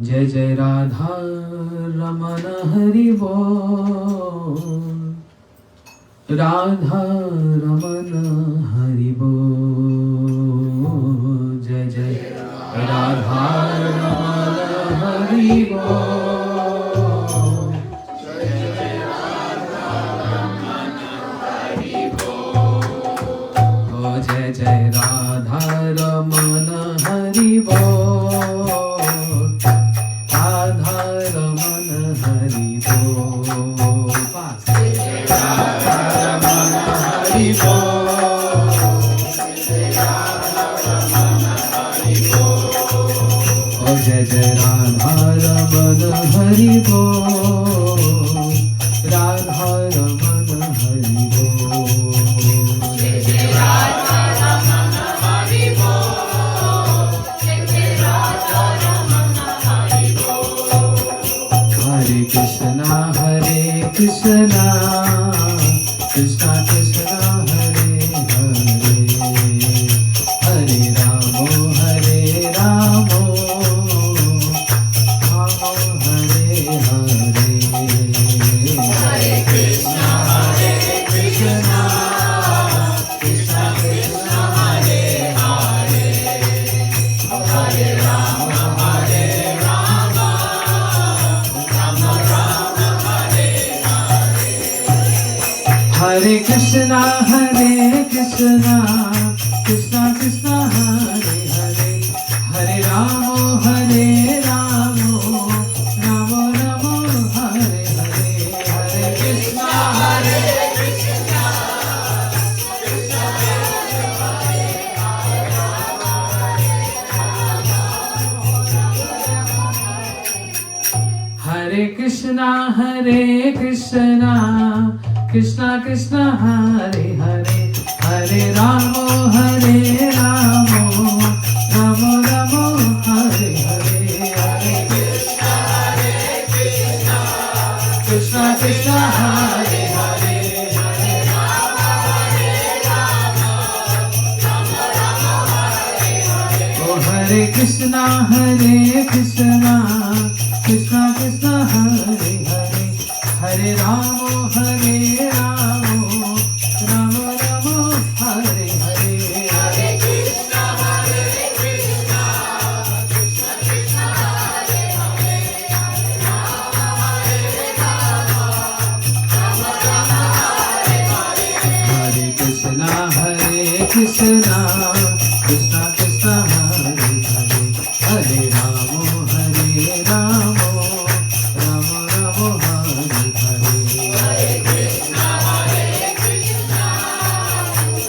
जय जय राधा रमन हरि बोल। राधा रमन हरि बोल। जय जय राधा रमन हरि बोल। जय जय राधा रमन हरि बोल। ओ जय जय राधा रमन हरि बोल। जय जय राधा रमन हरि बोल। राधा रमन हरि बोल। जय जय राधा रमन हरि बोल। जय जय राधा रमन हरि बोल। हरे कृष्णा कृष्णा कृष्णा हरे हरे, हरे रामो हरे रामो, हरे कृष्णा कृष्णा कृष्णा हरे हरे, हरे रामो रामो रामो हरे हरे, हरे कृष्णा कृष्णा हरे कृष्णा कृष्णा कृष्णा हरे हरे, हरे रामो रामो रामो रामो हरे हरे, हरे कृष्णा कृष्णा कृष्णा हरे हरे, हरे रामो रामो रामो रामो हरे हरे। ओ हरे कृष्णा कृष्णा कृष्णा हरे हरे, हरे रामो रामो रामो रामो हरे हरे, हरे कृष्णा कृष्णा कृष्णा हरे हरे, हरे रामो रामो रामो रामो हरे हरे, हरे कृष्णा कृष्णा कृष्णा हरे हरे, हरे रामो रामो रामो रामो हरे हरे, हरे कृष्णा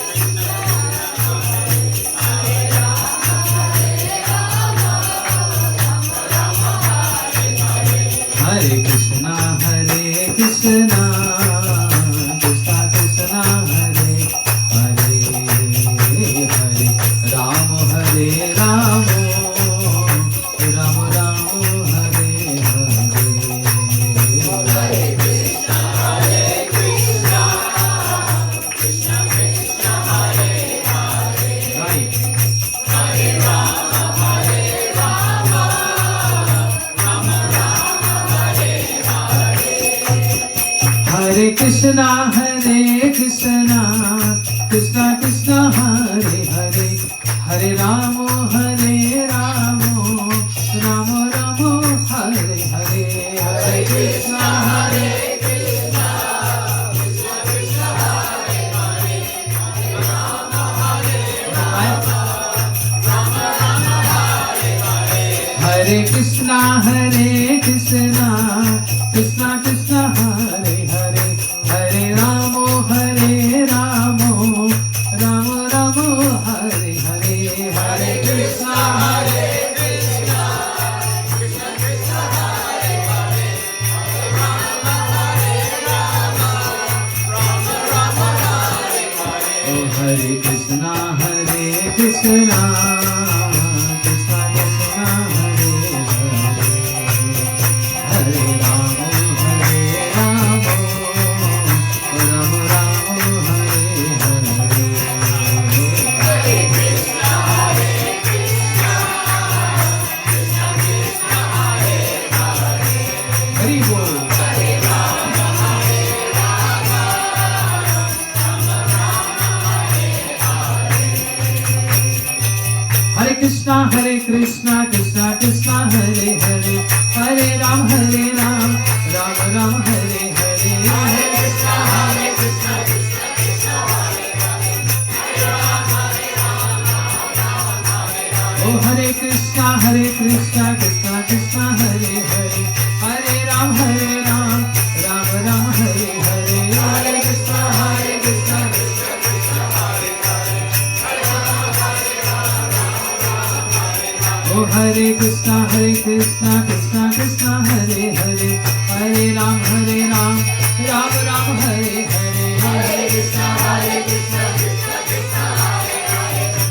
कृष्णा हरे रामो रामो रामो हरे हरे, हरे कृष्णा कृष्णा कृष्णा हरे हरे, हरे राम रामो राम रामो हरे हरे, हरे कृष्णा कृष्णा कृष्णा हरे हरे, हरे राम राम राम हरे हरे, हरे कृष्णा कृष्णा कृष्णा हरे हरे, हरे रामो रामो रामो रामो हरे हरे, हरे कृष्णा कृष्णा कृष्णा हरे हरे, हरे रामो रामो राम राम हरे हरे, हरे कृष्णा कृष्णा कृष्णा हरे हरे, हरे रामो रामो रामो रामो हरे हरे, हरे कृष्णा कृष्णा कृष्णा हरे हरे, हरे राम राम राम राम हरे हरे। ओ हरे कृष्णा कृष्णा कृष्णा हरे हरे, हरे रामो रामो राम रामो हरे हरे, हरे कृष्णा कृष्णा कृष्णा हरे हरे, हरे राम राम राम हरे हरे, हरे कृष्णा कृष्णा कृष्णा हरे हरे, हरे राम ओ हरे कृष्णा कृष्णा कृष्णा हरे हरे, हरे राम राम राम हरे हरे, हरे कृष्णा कृष्णा कृष्णा हरे हरे, हरे राम ओ हरे कृष्णा कृष्णा कृष्णा हरे हरे, हरे राम राम राम हरे हरे, हरे कृष्णा कृष्णा कृष्णा हरे हरे,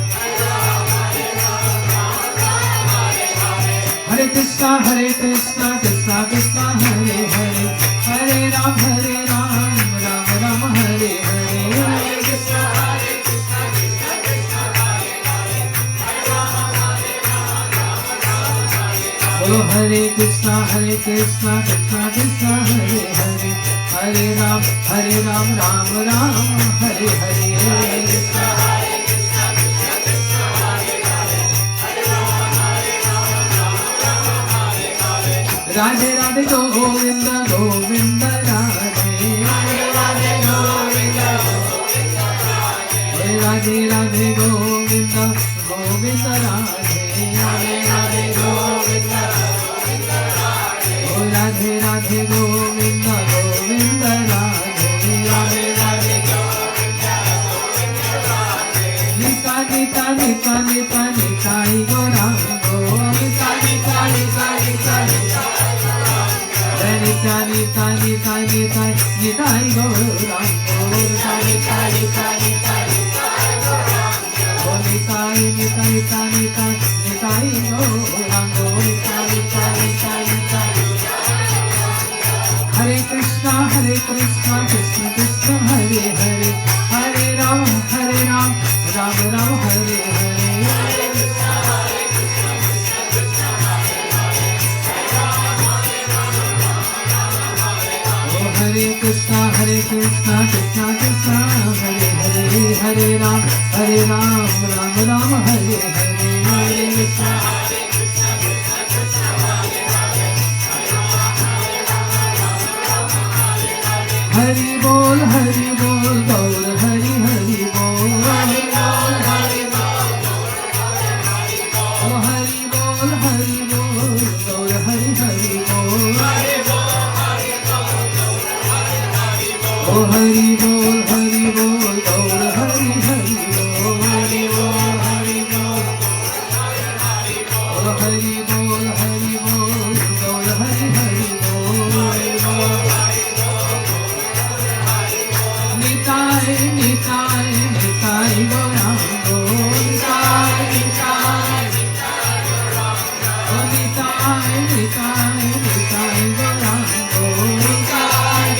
हरे कृष्णा कृष्णा कृष्णा हरे हरे, हरे राम राम हरे हरे, हरे कृष्णा कृष्णा कृष्णा हरे हरे, ओ हरे कृष्णा कृष्णा कृष्णा हरे हरे, हरे राम राम हरे हरे, हरे कृष्णा राधे राधे गोविंद गोविंद राधे, राधे गोविंद गोविंद राधे, राधे राधे गोविंद गोविंद राधे, राधे राधे गोविंद गोविंद राधे, ओ राधे राधे गोविंद गोविंद राधे, राधे राधे गोविंद गोविंद राधे, निता निता निता निता निताई गौरांगो, निता निता निता निता निता निताई गौरांगो, निताई गौरांगो, हरे कृष्णा कृष्ण कृष्ण हरे हरे, हरे राम राम हरे हरे, हरे कृष्णा कृष्ण कृष्ण हरे हरे, हरे राम राम हरे हरे, हरे कृष्णा हरि बोल गौर हरि हरि बोल, हरि बोल ओ हरि बोल गौर हरि हरि बोल, ओ हरि बोल गौर हरि हरि बोल, हरि बोल ओ हरि बोल गौर हरि हरि बोल, निताई गौरांगो, निताई गौरांगो, निताई गौरांगो, निताई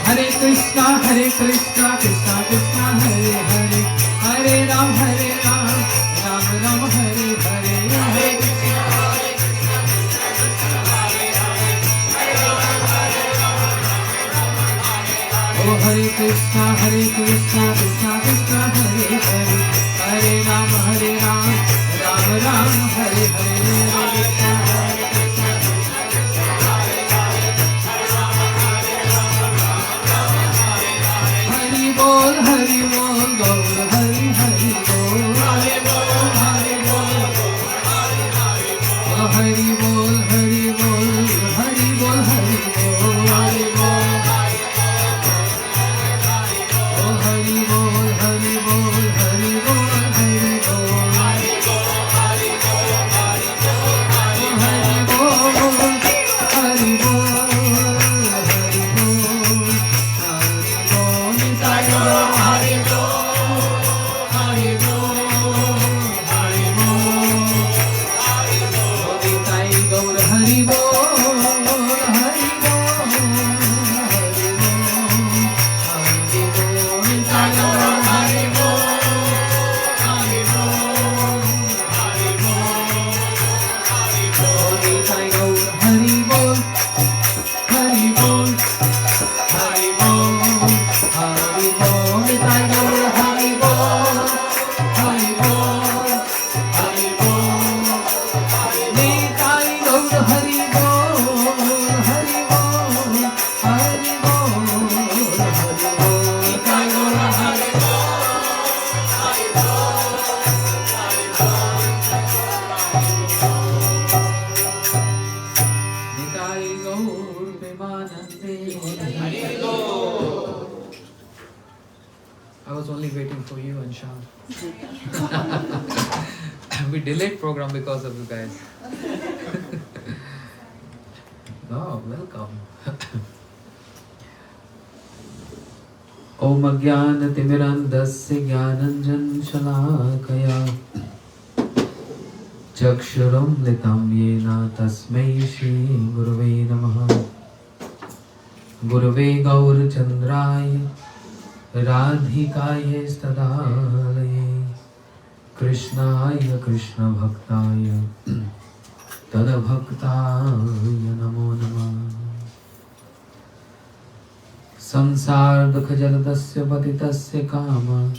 हरे कृष्णा कृष्णा कृष्णा हरे हरे, हरे राम राम हरे हरे, हरे कृष्णा ओ हरे कृष्णा कृष्णा कृष्णा हरे हरे, हरे राम राम हरे हरे, हरि बोल गौर हरि हरि बोल, हरि बोल हरि बोल हरि बोल ओ हरि बोल Hari Bol, Hari Bol, Hari Bol, Hari Bol. Nitai Gaur Hari Nitai Gaur Premanande. I was only waiting for you and Shyam. We delayed program because of you guys. Oh, welcome. Om Ajnana Timirandasya Jnananjan Shalakaya Chakshuram Litam Yena Tasmai Shri Gurave Namaha. Gurave Gaur Chandraya Radhikaye Stadalaye Krishnaya Krishna Bhaktaya Tada Bhaktaya Namo Namah. Samsar Dukha Jaladasya Patitasya Kama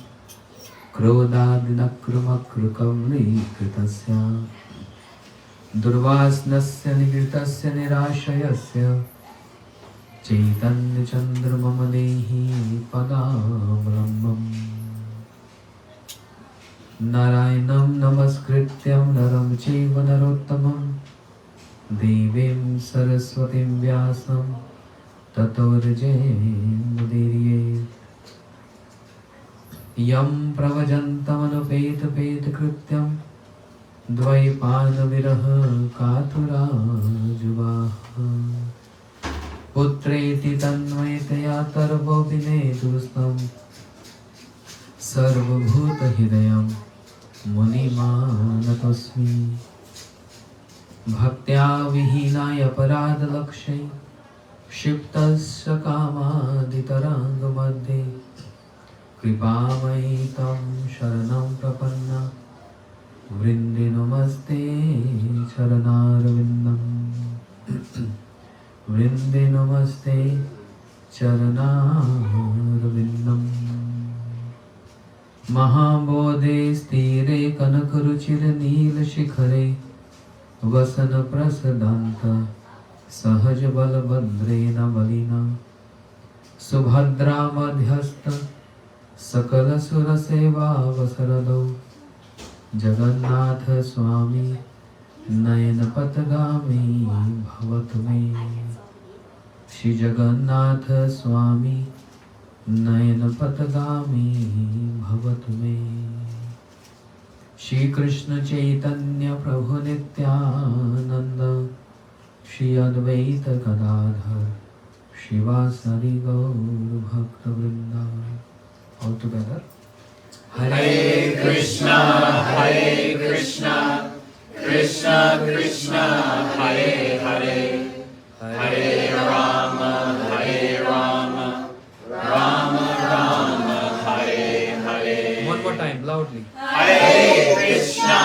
Krodadinakramakrukamri Kritasya Durvasnasya Nigritasya Nirashayasya Chaitanya Chandra Mamadehi Padavramam Narayanam Namaskrityam Naram Chaiva Narottamam Devim Saraswatim Vyasam Tato Rajemudiriye Yam Pravajantamanupeta Peta Krityam Dvaipana Viraha Katura Juvaha Putreti Tanmayataya Tarvo Vinedustam Sarvabhuta Hidayam Munimanatosmi Bhaktya Vihinaya Paradalakshay Shiptasya Kamadhitaranga Madhe Kripamai Tam Sharanam Prapanna Vrinde Namaste Charanarvindam Vrinde Namaste Charanarvindam Mahabodhe Stire Kanakaruchir Neel Shikhare Vasana Prasadanta Sahaj Balabhadre Navalina Subhadra Madhyasta Sakala Sura Seva Vasarado Jagannatha Swami Nayana Patagami Bhavatme Shri Jagannatha Swami Nayana Patagami Bhavatme Shri Krishna Chaitanya Prabhu Nityananda Shri Advaita Gadadhar Shivasari Gaur Bhakta Vrinda. All together. Hare Krishna, Hare Krishna, Krishna Krishna, Hare Hare, Hare Rama, Hare Rama, Rama Rama, Hare Hare. One more time, loudly. Hare Krishna,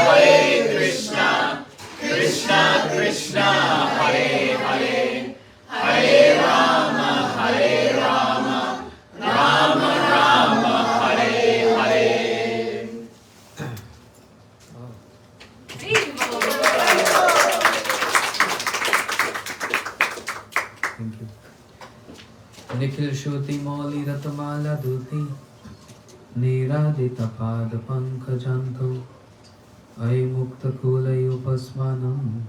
Hare Krishna, Krishna Krishna, Hare Hare, Hare Rama, Hare Rama, Rama Rama, Hare Hare. Thank you. Nikhil Shruti Mauli Ratamala Dhuti Niradita Pada Pankajanto Ay Mukta Kulay Upasmanam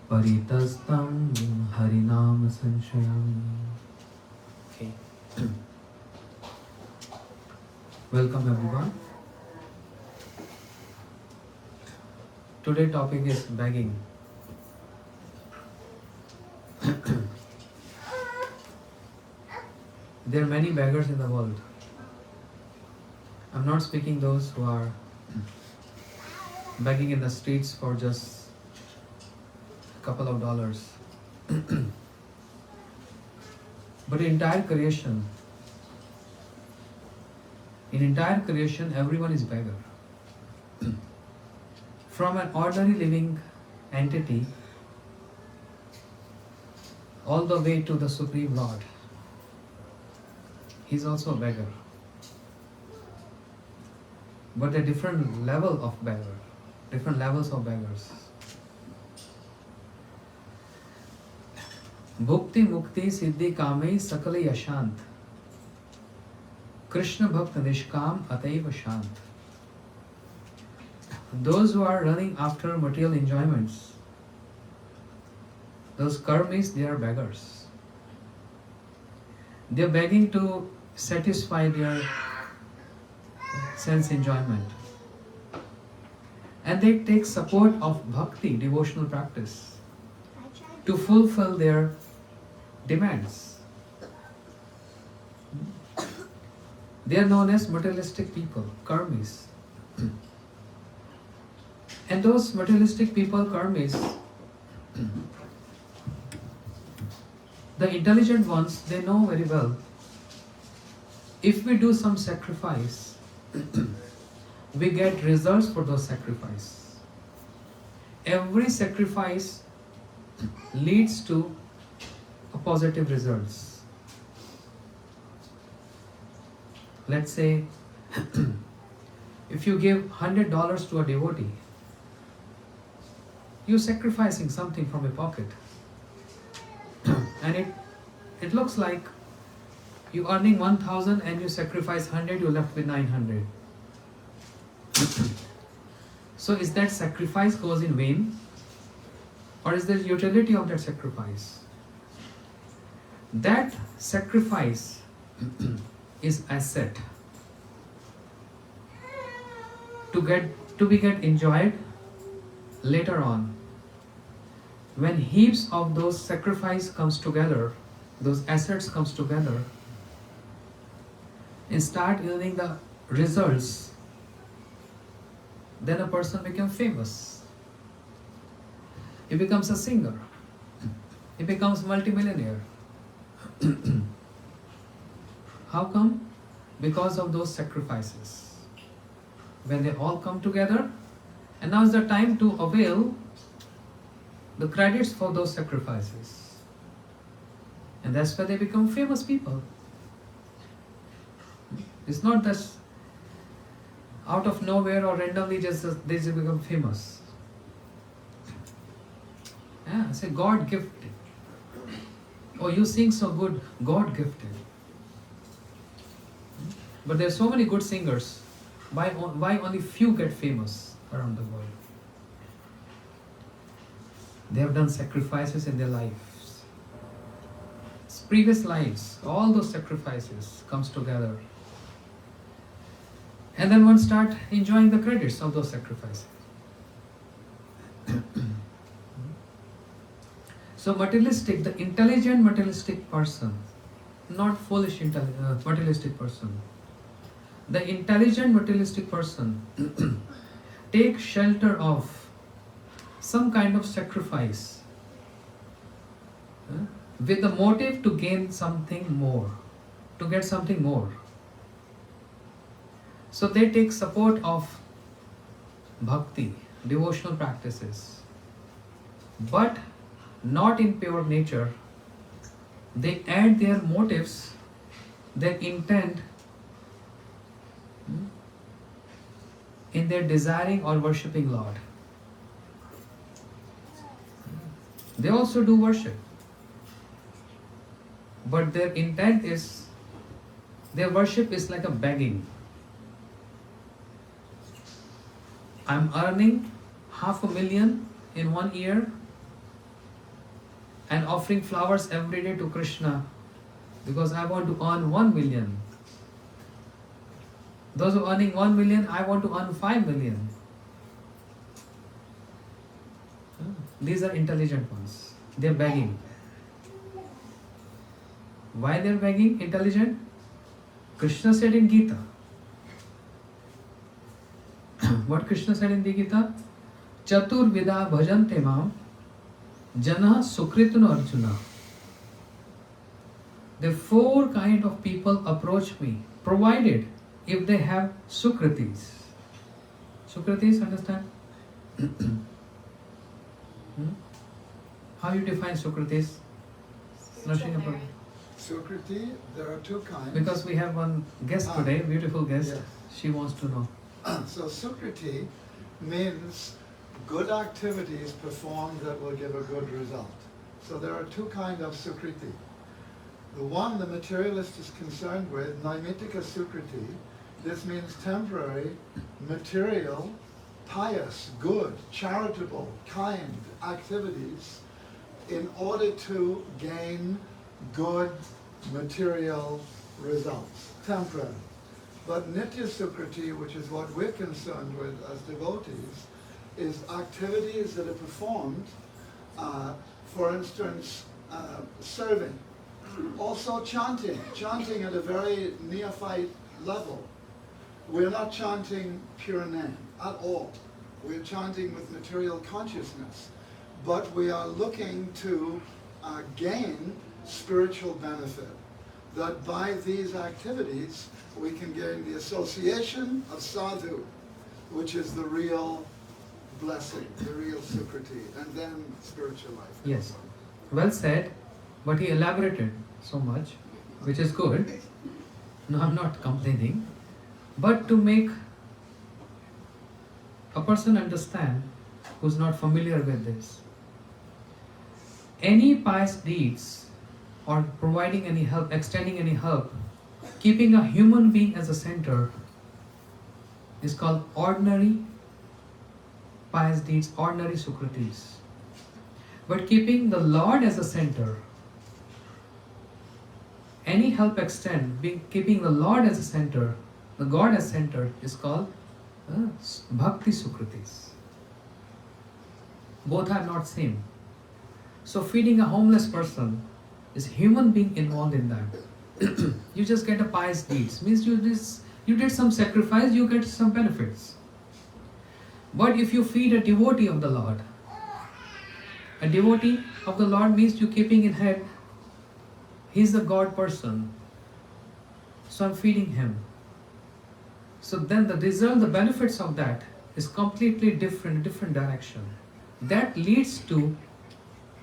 Paritastam Harinam Sanshayam. Okay. Welcome everyone. Today topic is begging. There are many beggars in the world. I'm not speaking those who are begging in the streets for just a couple of dollars. But entire creation, in entire creation, everyone is beggar. From an ordinary living entity all the way to the Supreme Lord. He's also a beggar. But a different level of beggar, different levels of beggars. Bhukti Mukti Siddhi Kame Sakale Yashant. Krishna Bhakt Nishkam Ataiva Shant. Those who are running after material enjoyments, those karmis, they are beggars. They are begging to satisfy their sense enjoyment. And they take support of bhakti, devotional practice, to fulfill their demands. They are known as materialistic people, karmis. And those materialistic people, karmis, the intelligent ones, they know very well, if we do some sacrifice, we get results for those sacrifice. Every sacrifice leads to a positive results. Let's say, if you give $100 to a devotee, you're sacrificing something from your pocket. And it looks like you're earning 1,000 and you sacrifice 100, you're left with 900. So is that sacrifice goes in vain? Or is there utility of that sacrifice? That sacrifice is asset to be enjoyed later on. When heaps of those sacrifice comes together, those assets comes together, and start earning the results, then a person becomes famous. He becomes a singer. He becomes multimillionaire. How come? Because of those sacrifices. When they all come together, and now is the time to avail the credits for those sacrifices. And that's why they become famous people. It's not that out of nowhere or randomly they just become famous. Yeah, say God gifted. Oh, you sing so good, God gifted. But there are so many good singers. Why only few get famous around the world? They have done sacrifices in their lives. Previous lives, all those sacrifices comes together. And then one start enjoying the credits of those sacrifices. So materialistic, the intelligent materialistic person, not foolish materialistic person. The intelligent materialistic person take shelter of some kind of sacrifice with the motive to gain something more, to get something more. So they take support of bhakti, devotional practices, but not in pure nature. They add their motives, their intent in their desiring or worshipping Lord. They also do worship, but their intent is, their worship is like a begging. I'm earning $500,000 in 1 year and offering flowers every day to Krishna because I want to earn 1 million. Those who are earning 1 million, I want to earn 5 million. These are intelligent ones. They're begging. Why they're begging? Intelligent? Krishna said in Gita. What Krishna said in the Gita? Chatur vida bhajante mam jana sukritano arjuna. The 4 kind of people approach me, provided if they have sukritis. Sukritis, understand? How you define sukritis? Sukriti, there are 2 kinds. Because we have one guest today, beautiful guest. Yes. She wants to know. So Sukriti means good activities performed that will give a good result. So there are two kinds of Sukriti. The one the materialist is concerned with, Naimitika Sukriti, this means temporary, material, pious, good, charitable, kind activities in order to gain good material results, temporary. But Nitya Sukriti, which is what we're concerned with as devotees, is activities that are performed, for instance, serving. Also chanting at a very neophyte level. We're not chanting pure name at all. We're chanting with material consciousness. But we are looking to gain spiritual benefit. That by these activities, we can gain the association of sadhu, which is the real blessing, the real sukriti, and then spiritual life. Yes. Well said, but he elaborated so much, which is good. No, I'm not complaining. But to make a person understand who's not familiar with this, any pious deeds or providing any help, extending any help, keeping a human being as a center is called ordinary pious deeds, ordinary sukritis. But keeping the Lord as a center, any help keeping the Lord as a center, the God as center, is called bhakti sukritis. Both are not same. So feeding a homeless person is human being involved in that. You just get a pious deeds, means you did some sacrifice, you get some benefits. But if you feed a devotee of the Lord, a devotee of the Lord means you keeping in head, he's the God person, so I'm feeding him. So then the result, the benefits of that is completely different direction. That leads to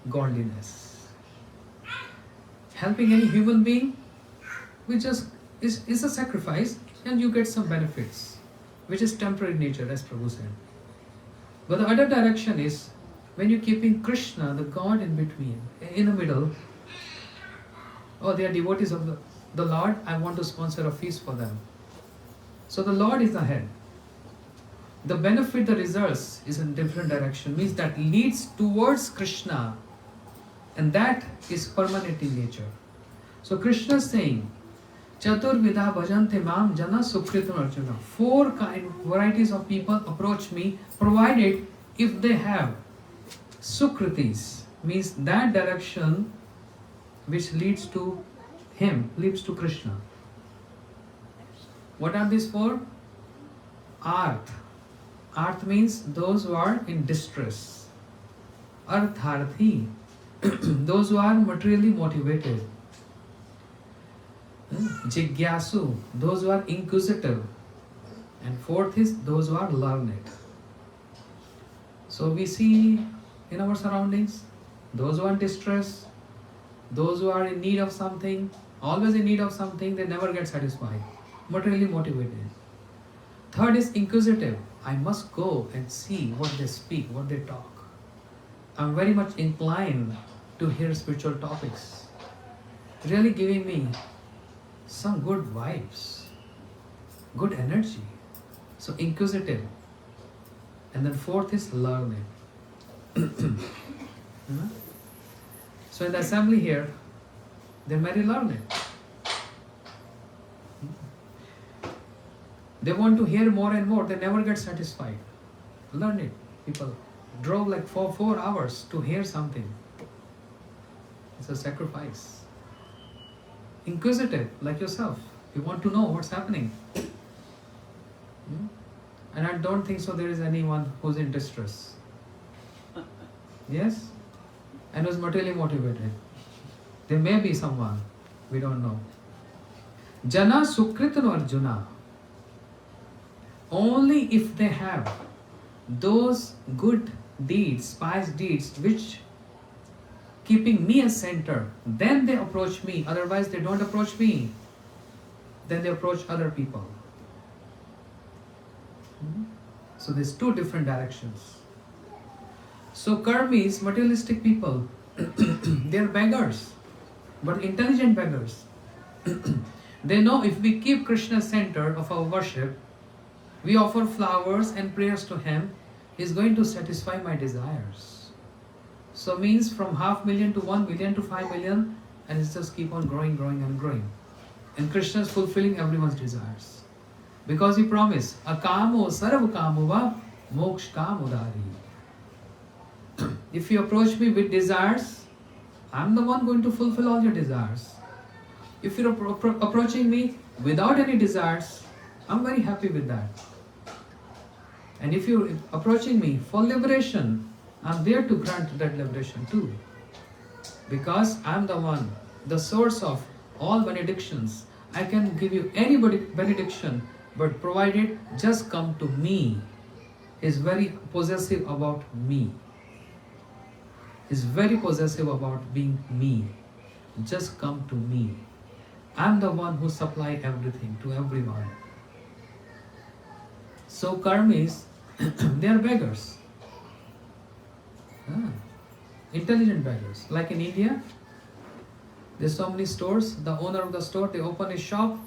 godliness. Helping any human being, which just is a sacrifice, and you get some benefits, which is temporary nature, as Prabhu said. But the other direction is when you're keeping Krishna, the God, in between, in the middle. Oh, they are devotees of the Lord, I want to sponsor a feast for them. So the Lord is the head. The benefit, the results is in different direction, means that leads towards Krishna, and that is permanent in nature. So Krishna is saying, Chatur Vidha Bhajante Mam Jana Sukritam Arjuna. 4 varieties of people approach me, provided if they have Sukritis, means that direction which leads to him, leads to Krishna. What are these 4? Arth. Arth means those who are in distress. Artharthi, those who are materially motivated. Jigyasu, those who are inquisitive. And 4th is those who are learned. So we see in our surroundings, those who are in distress, those who are in need of something, always in need of something, they never get satisfied. Materially motivated. 3rd is inquisitive. I must go and see what they speak, what they talk. I'm very much inclined to hear spiritual topics. Really giving me some good vibes, good energy. So inquisitive. And then 4th is learning. So in the assembly here, they're very learned. They want to hear more and more, they never get satisfied. Learned people drove like 4 hours to hear something. It's a sacrifice. Inquisitive, like yourself. You want to know what's happening. And I don't think so there is anyone who's in distress. Yes? And who's materially motivated. There may be someone, we don't know. Jana Sukritano Arjuna. Only if they have those good deeds, pious deeds, which keeping me as center, then they approach me. Otherwise they don't approach me. Then they approach other people. So there's 2 different directions. So karmis, materialistic people, They are beggars, but intelligent beggars. They know if we keep Krishna center of our worship, we offer flowers and prayers to Him, He is going to satisfy my desires. So means from 500,000 to 1 million to 5 million, and it's just keep on growing, growing and growing. And Krishna is fulfilling everyone's desires. Because He promised, Akamo sarva kamo va moksha kamodari. If you approach me with desires, I'm the one going to fulfill all your desires. If you're approaching me without any desires, I'm very happy with that. And if you're approaching me for liberation, I'm there to grant that liberation too. Because I'm the one, the source of all benedictions. I can give you any benediction, but provided just come to me. He's very possessive about me. He's very possessive about being me. Just come to me. I'm the one who supply everything to everyone. So karmis, they are beggars. Intelligent beggars. Like in India, there's so many stores. The owner of the store, they open his shop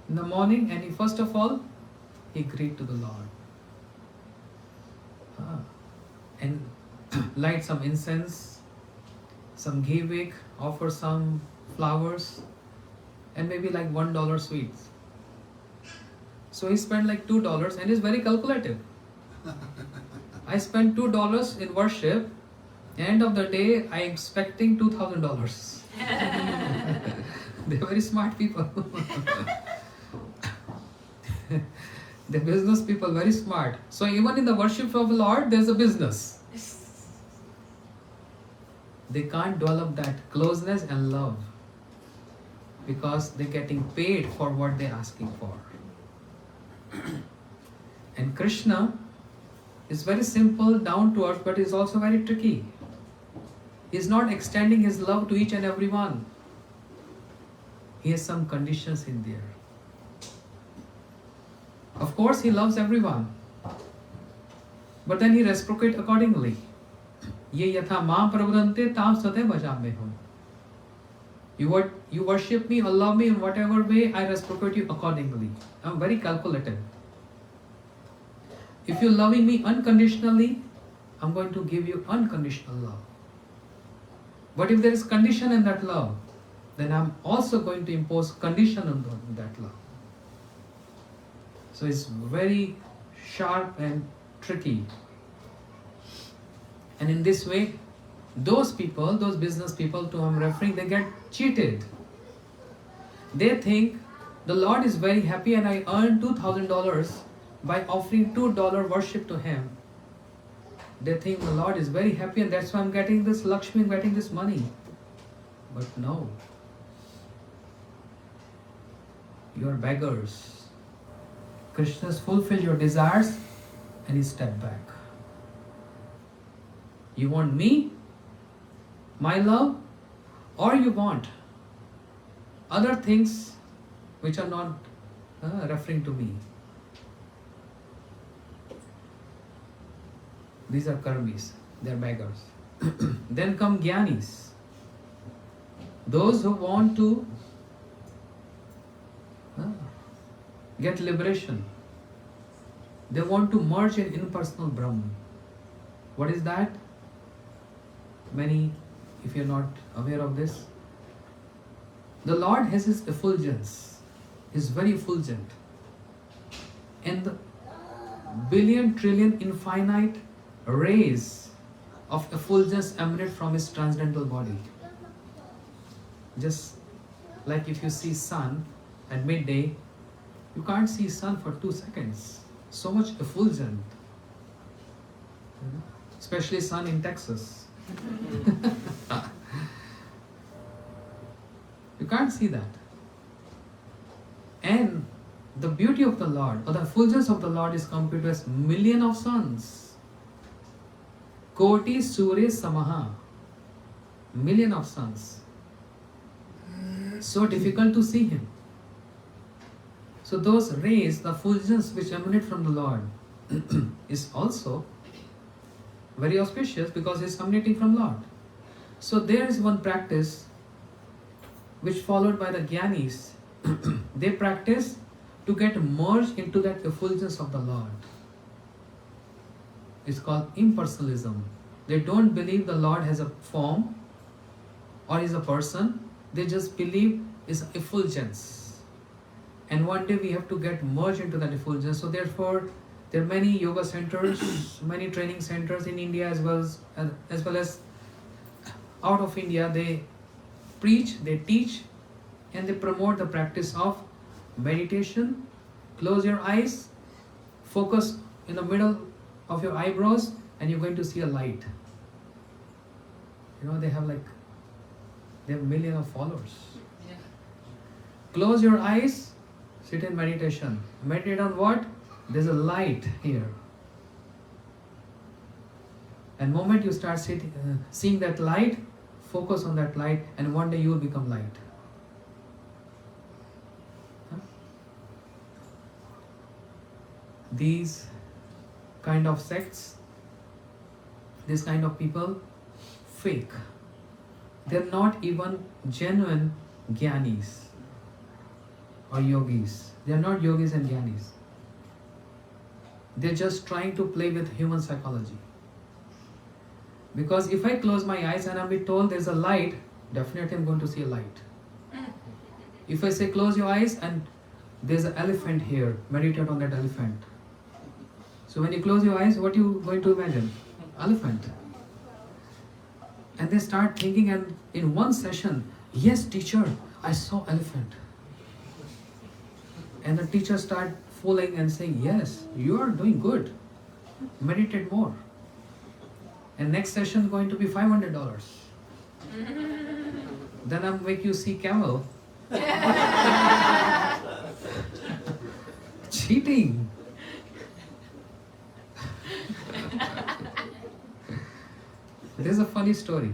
in the morning, and he first of all, he greet to the Lord. And light some incense, some ghee wick, offer some flowers, and maybe like $1 sweets. So he spent like $2 and is very calculative. I spent $2 in worship. End of the day, I am expecting $2,000. They're very smart people. The business people, very smart. So even in the worship of the Lord, there's a business. They can't develop that closeness and love because they're getting paid for what they're asking for. And Krishna is very simple, down to earth, but is also very tricky. He's not extending His love to each and every one. He has some conditions in there. Of course, He loves everyone, but then He reciprocates accordingly. Ye yatha maam prabodante tam sate bhajamehum. You worship me or love me in whatever way, I reciprocate you accordingly. I'm very calculative. If you're loving me unconditionally, I'm going to give you unconditional love. But if there is condition in that love, then I'm also going to impose condition on that love. So it's very sharp and tricky. And in this way, those people, those business people to whom I'm referring, they get cheated. They think the Lord is very happy and I earn $2,000 by offering $2 worship to Him. They think the Lord is very happy and that's why I'm getting this Lakshmi, I'm getting this money. But no. You are beggars. Krishna has fulfilled your desires and He stepped back. You want me, my love, or you want other things which are not referring to me. These are karmis, they are beggars. Then come jnanis, those who want to get liberation. They want to merge in impersonal Brahman. What is that? Many, if you're not aware of this, the Lord has His effulgence. He's very effulgent. And the billion, trillion, infinite rays of effulgence emanate from His transcendental body. Just like if you see sun at midday, you can't see sun for 2 seconds. So much effulgent. Especially sun in Texas. You can't see that. And the beauty of the Lord, or the effulgence of the Lord, is compared to as million of suns. Koti Surya Samaha. Million of suns. So difficult to see Him. So those rays, the effulgence which emanate from the Lord is also very auspicious because it's emanating from Lord. So there is one practice which followed by the Gyanis. They practice to get merged into that effulgence of the Lord. It's called impersonalism. They don't believe the Lord has a form or is a person. They just believe it's effulgence. And one day we have to get merged into that effulgence. So therefore, there are many yoga centers, many training centers in India as well as out of India. They preach, they teach, and they promote the practice of meditation. Close your eyes, focus in the middle of your eyebrows, and you're going to see a light. You know, they have millions of followers. Yeah. Close your eyes, sit in meditation. Meditate on what? There's a light here. And moment you start seeing that light, focus on that light, and one day you will become light. Huh? These kind of sects, this kind of people, fake. They're not even genuine Gyanis or yogis. They're not yogis and Gyanis. They're just trying to play with human psychology. Because if I close my eyes and I'm told there's a light, definitely I'm going to see a light. If I say close your eyes and there's an elephant here, meditate on that elephant. So when you close your eyes, what are you going to imagine? Elephant. And they start thinking, and in one session, yes teacher, I saw elephant. And the teacher start fooling and saying, yes, you are doing good. Meditate more. And next session is going to be $500. Then I'll make you see camel. Cheating. There's a funny story.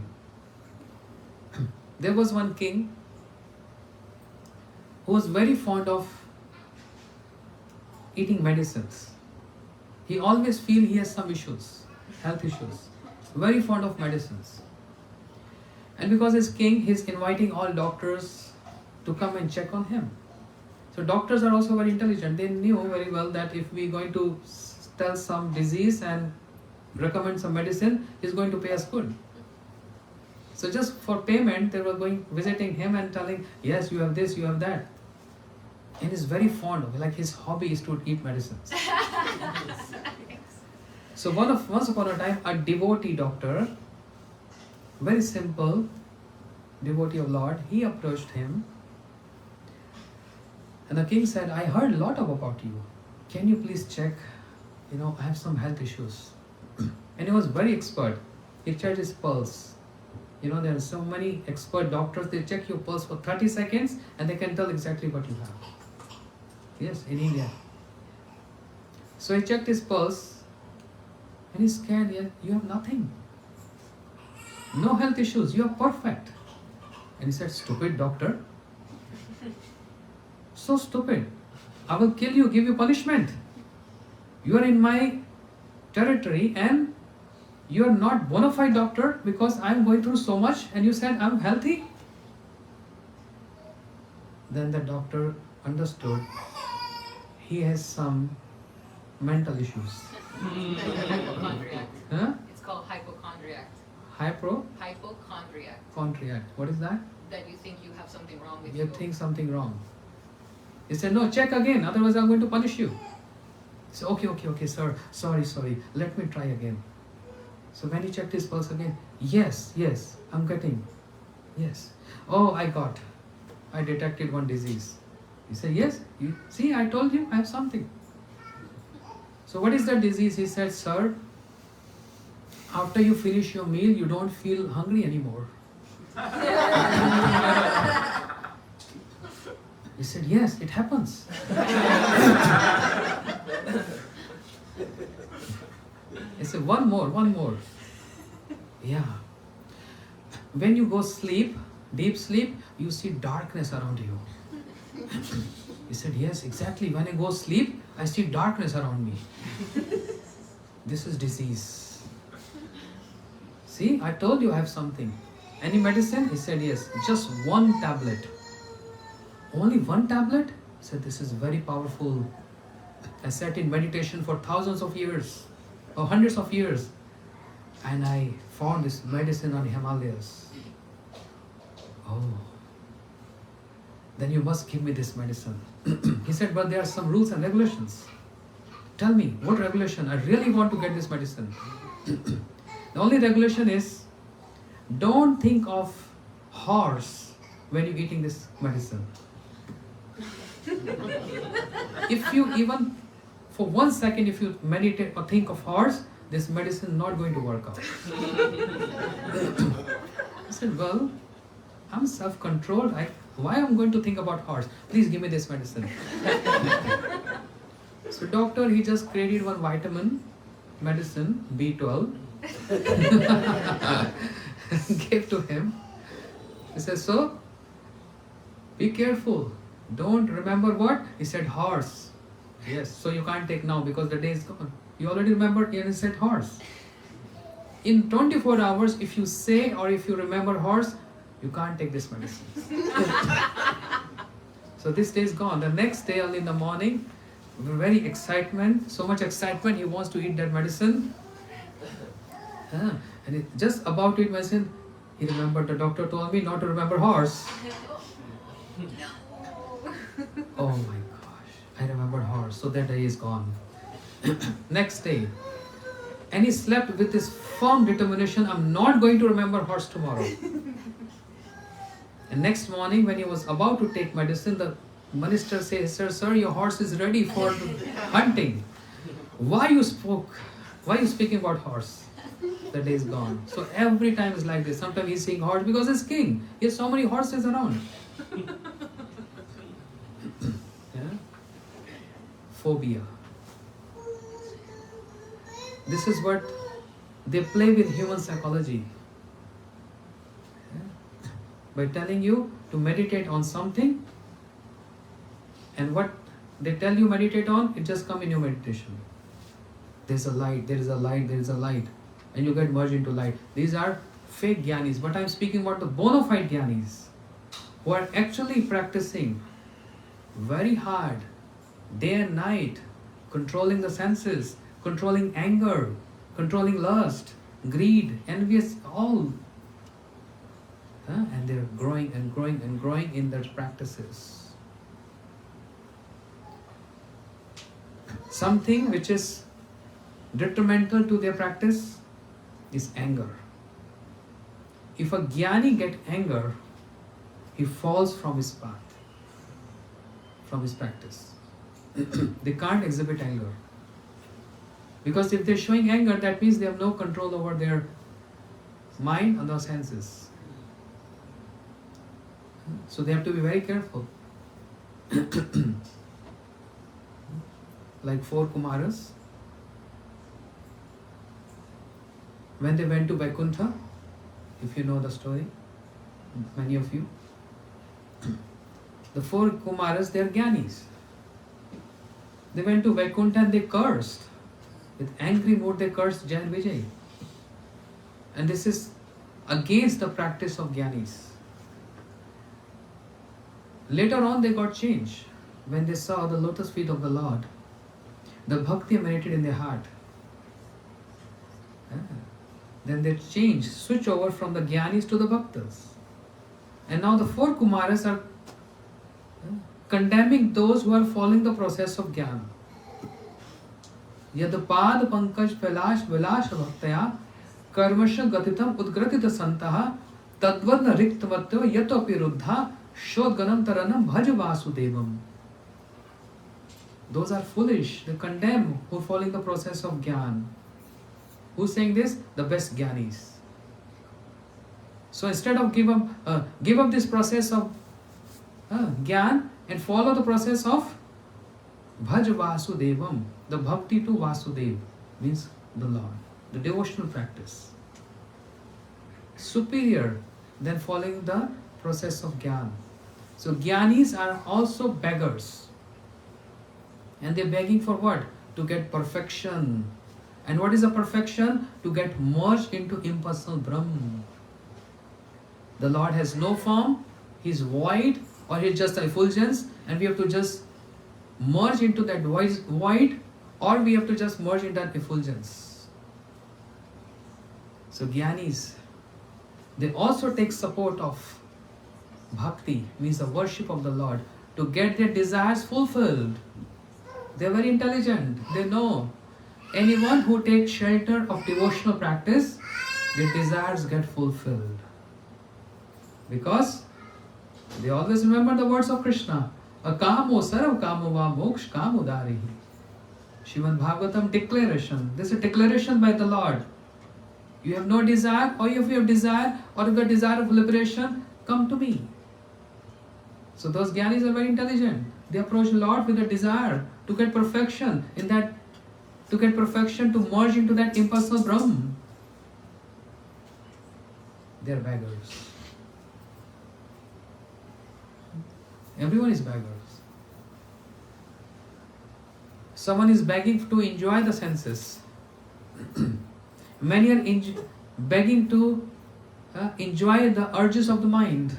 There was one king who was very fond of eating medicines. He always feels he has some issues, health issues. Very fond of medicines. And because he's king, he's inviting all doctors to come and check on him. So doctors are also very intelligent. They knew very well that if we're going to tell some disease and recommend some medicine, he's going to pay us good. So just for payment, they were visiting him and telling, yes, you have this, you have that. And he's very fond of it, like his hobby is to eat medicines. So once upon a time, a devotee doctor, very simple devotee of Lord, he approached him. And the king said, I heard a lot about you. Can you please check? I have some health issues. And he was very expert. He checked his pulse. There are so many expert doctors, they check your pulse for 30 seconds and they can tell exactly what you have. Yes, in India. So he checked his pulse and he scanned, you have nothing. No health issues, you are perfect. And he said, stupid doctor. So stupid. I will kill you, give you punishment. You are in my territory and you are not bona fide doctor because I am going through so much and you said I'm healthy. Then the doctor understood he has some mental issues. Hypochondriac. Huh? It's called hypochondriac. Hypochondriac. Hypochondriac. What is that? That you think you have something wrong with You you. think something wrong. He said, no, check again, otherwise I'm going to punish you. He said, okay, sir, sorry, let me try again. So when he checked his pulse again, yes, I'm getting, yes. Oh, I detected one disease. He said, yes, see, I told you, I have something. So what is that disease? He said, sir, after you finish your meal, you don't feel hungry anymore. He said, yes, it happens. He said, one more. Yeah. When you go sleep, deep sleep, you see darkness around you. He said, yes, exactly. When I go sleep, I see darkness around me. This is disease. See, I told you I have something. Any medicine? He said, yes, just one tablet. Only one tablet? He said, this is very powerful. I sat in meditation for thousands of years, or hundreds of years, and I found this medicine on Himalayas. Oh, then you must give me this medicine. He said, but there are some rules and regulations. Tell me, what regulation? I really want to get this medicine. The only regulation is, don't think of horse when you're eating this medicine. If you even, for 1 second, if you meditate or think of horse, this medicine is not going to work out. I said, well, I'm self-controlled. Why I'm going to think about horse? Please give me this medicine. So doctor, he just created one vitamin, medicine, B12, gave to him. He says, so, be careful. Don't remember what? He said horse. Yes, so you can't take now because the day is gone. You already remembered and he said horse. In 24 hours, if you say or if you remember horse, you can't take this medicine. So this day is gone. The next day, early in the morning, very excitement, so much excitement, he wants to eat that medicine. And it, just about to eat medicine, he remembered the doctor told me not to remember horse. Oh my gosh, I remembered horse. So that day is gone. Next day, and he slept with this firm determination, I'm not going to remember horse tomorrow. And next morning, when he was about to take medicine, the minister says, sir, your horse is ready for hunting. Why you speaking about horse? The day is gone. So every time is like this. Sometimes he's seeing horse because he's king. He has so many horses around. Yeah? Phobia. This is what they play with human psychology. Yeah? By telling you to meditate on something, and what they tell you meditate on, it just comes in your meditation. There's a light, there is a light, there is a light. And you get merged into light. These are fake jnanis, but I'm speaking about the bona fide jnanis who are actually practicing very hard, day and night, controlling the senses, controlling anger, controlling lust, greed, envious, all. And they're growing and growing and growing in their practices. Something which is detrimental to their practice is anger. If a jnani gets anger, he falls from his path, from his practice. They can't exhibit anger. Because if they're showing anger, that means they have no control over their mind and their senses. So they have to be very careful. Like 4 Kumaras, when they went to Vaikuntha, if you know the story, many of you, the 4 Kumaras, they are jnanis. They went to Vaikuntha and they cursed. With angry mood, they cursed Janavijay. And this is against the practice of jnanis. Later on, they got changed. When they saw the lotus feet of the Lord, the bhakti emanated in their heart. Then they changed, switch over from the jnanis to the bhaktas. And now the 4 Kumaras are condemning those who are following the process of jnana. Yadapad pankaj pelash vilash bhaktaya karmasha gatitam udgratita santaha tadvadna riktvatya yato piruddha shodganam taranam bhaj vasudevam. Those are foolish. They condemn who are following the process of jnana. Who's saying this? The best jnanis. So instead of give up this process of jnana and follow the process of bhaj vasudevam, the bhakti to Vasudev, means the Lord, the devotional practice. Superior than following the process of jnana. So jnanis are also beggars. And they're begging for what? To get perfection. And what is the perfection? To get merged into impersonal Brahman. The Lord has no form, He's void, or He's just an effulgence, and we have to just merge into that void, or we have to just merge into that effulgence. So Gyanis, they also take support of bhakti, means the worship of the Lord, to get their desires fulfilled. They are very intelligent. They know anyone who takes shelter of devotional practice, their desires get fulfilled. Because they always remember the words of Krishna. Akamo sarv kamo va moksh kamo darihi. Srimad Bhagavatam declaration. This is a declaration by the Lord. You have no desire, or if you have desire, or if the desire of liberation, come to me. So those Gyanis are very intelligent. They approach the Lord with a desire to get perfection in that, to get perfection, to merge into that impersonal Brahm. They are beggars. Everyone is beggars. Someone is begging to enjoy the senses. Many are begging to enjoy the urges of the mind.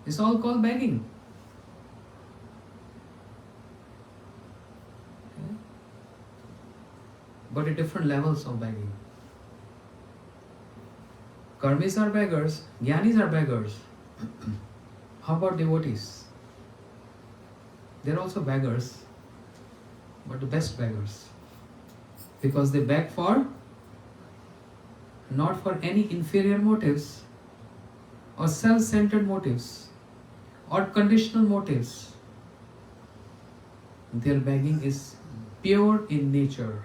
It's all called begging. Okay. But at different levels of begging. Karmis are beggars, Gyanis are beggars. How about devotees? They're also beggars, but the best beggars. Because they beg for, not for any inferior motives, or self-centered motives, or conditional motives. Their begging is pure in nature.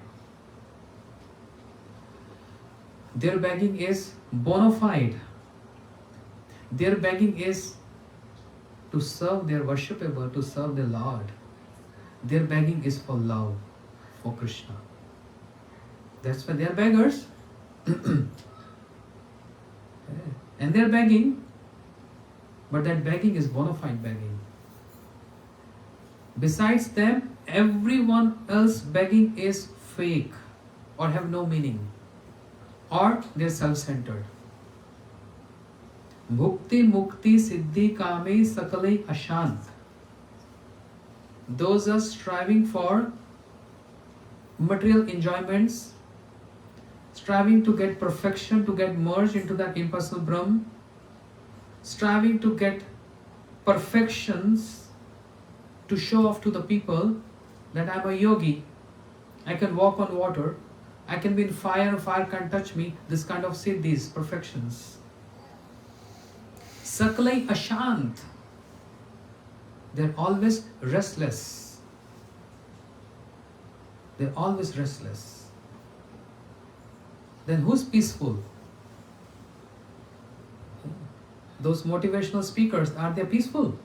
Their begging is bona fide. Their begging is to serve their worshipper, to serve their Lord. Their begging is for love, for Krishna. That's why they are beggars. And they are begging, but that begging is bona fide begging. Besides them, everyone else begging is fake, or have no meaning, or they are self-centered. Bhukti, mukti, siddhi, kame, sakale, ashant. Those are striving for material enjoyments, striving to get perfection, to get merged into that impersonal Brahm, striving to get perfections to show off to the people that I'm a yogi, I can walk on water, I can be in fire and fire can't touch me, this kind of siddhis, perfections. Sakalai ashant. They're always restless. They're always restless. Then who's peaceful? Those motivational speakers, are they peaceful?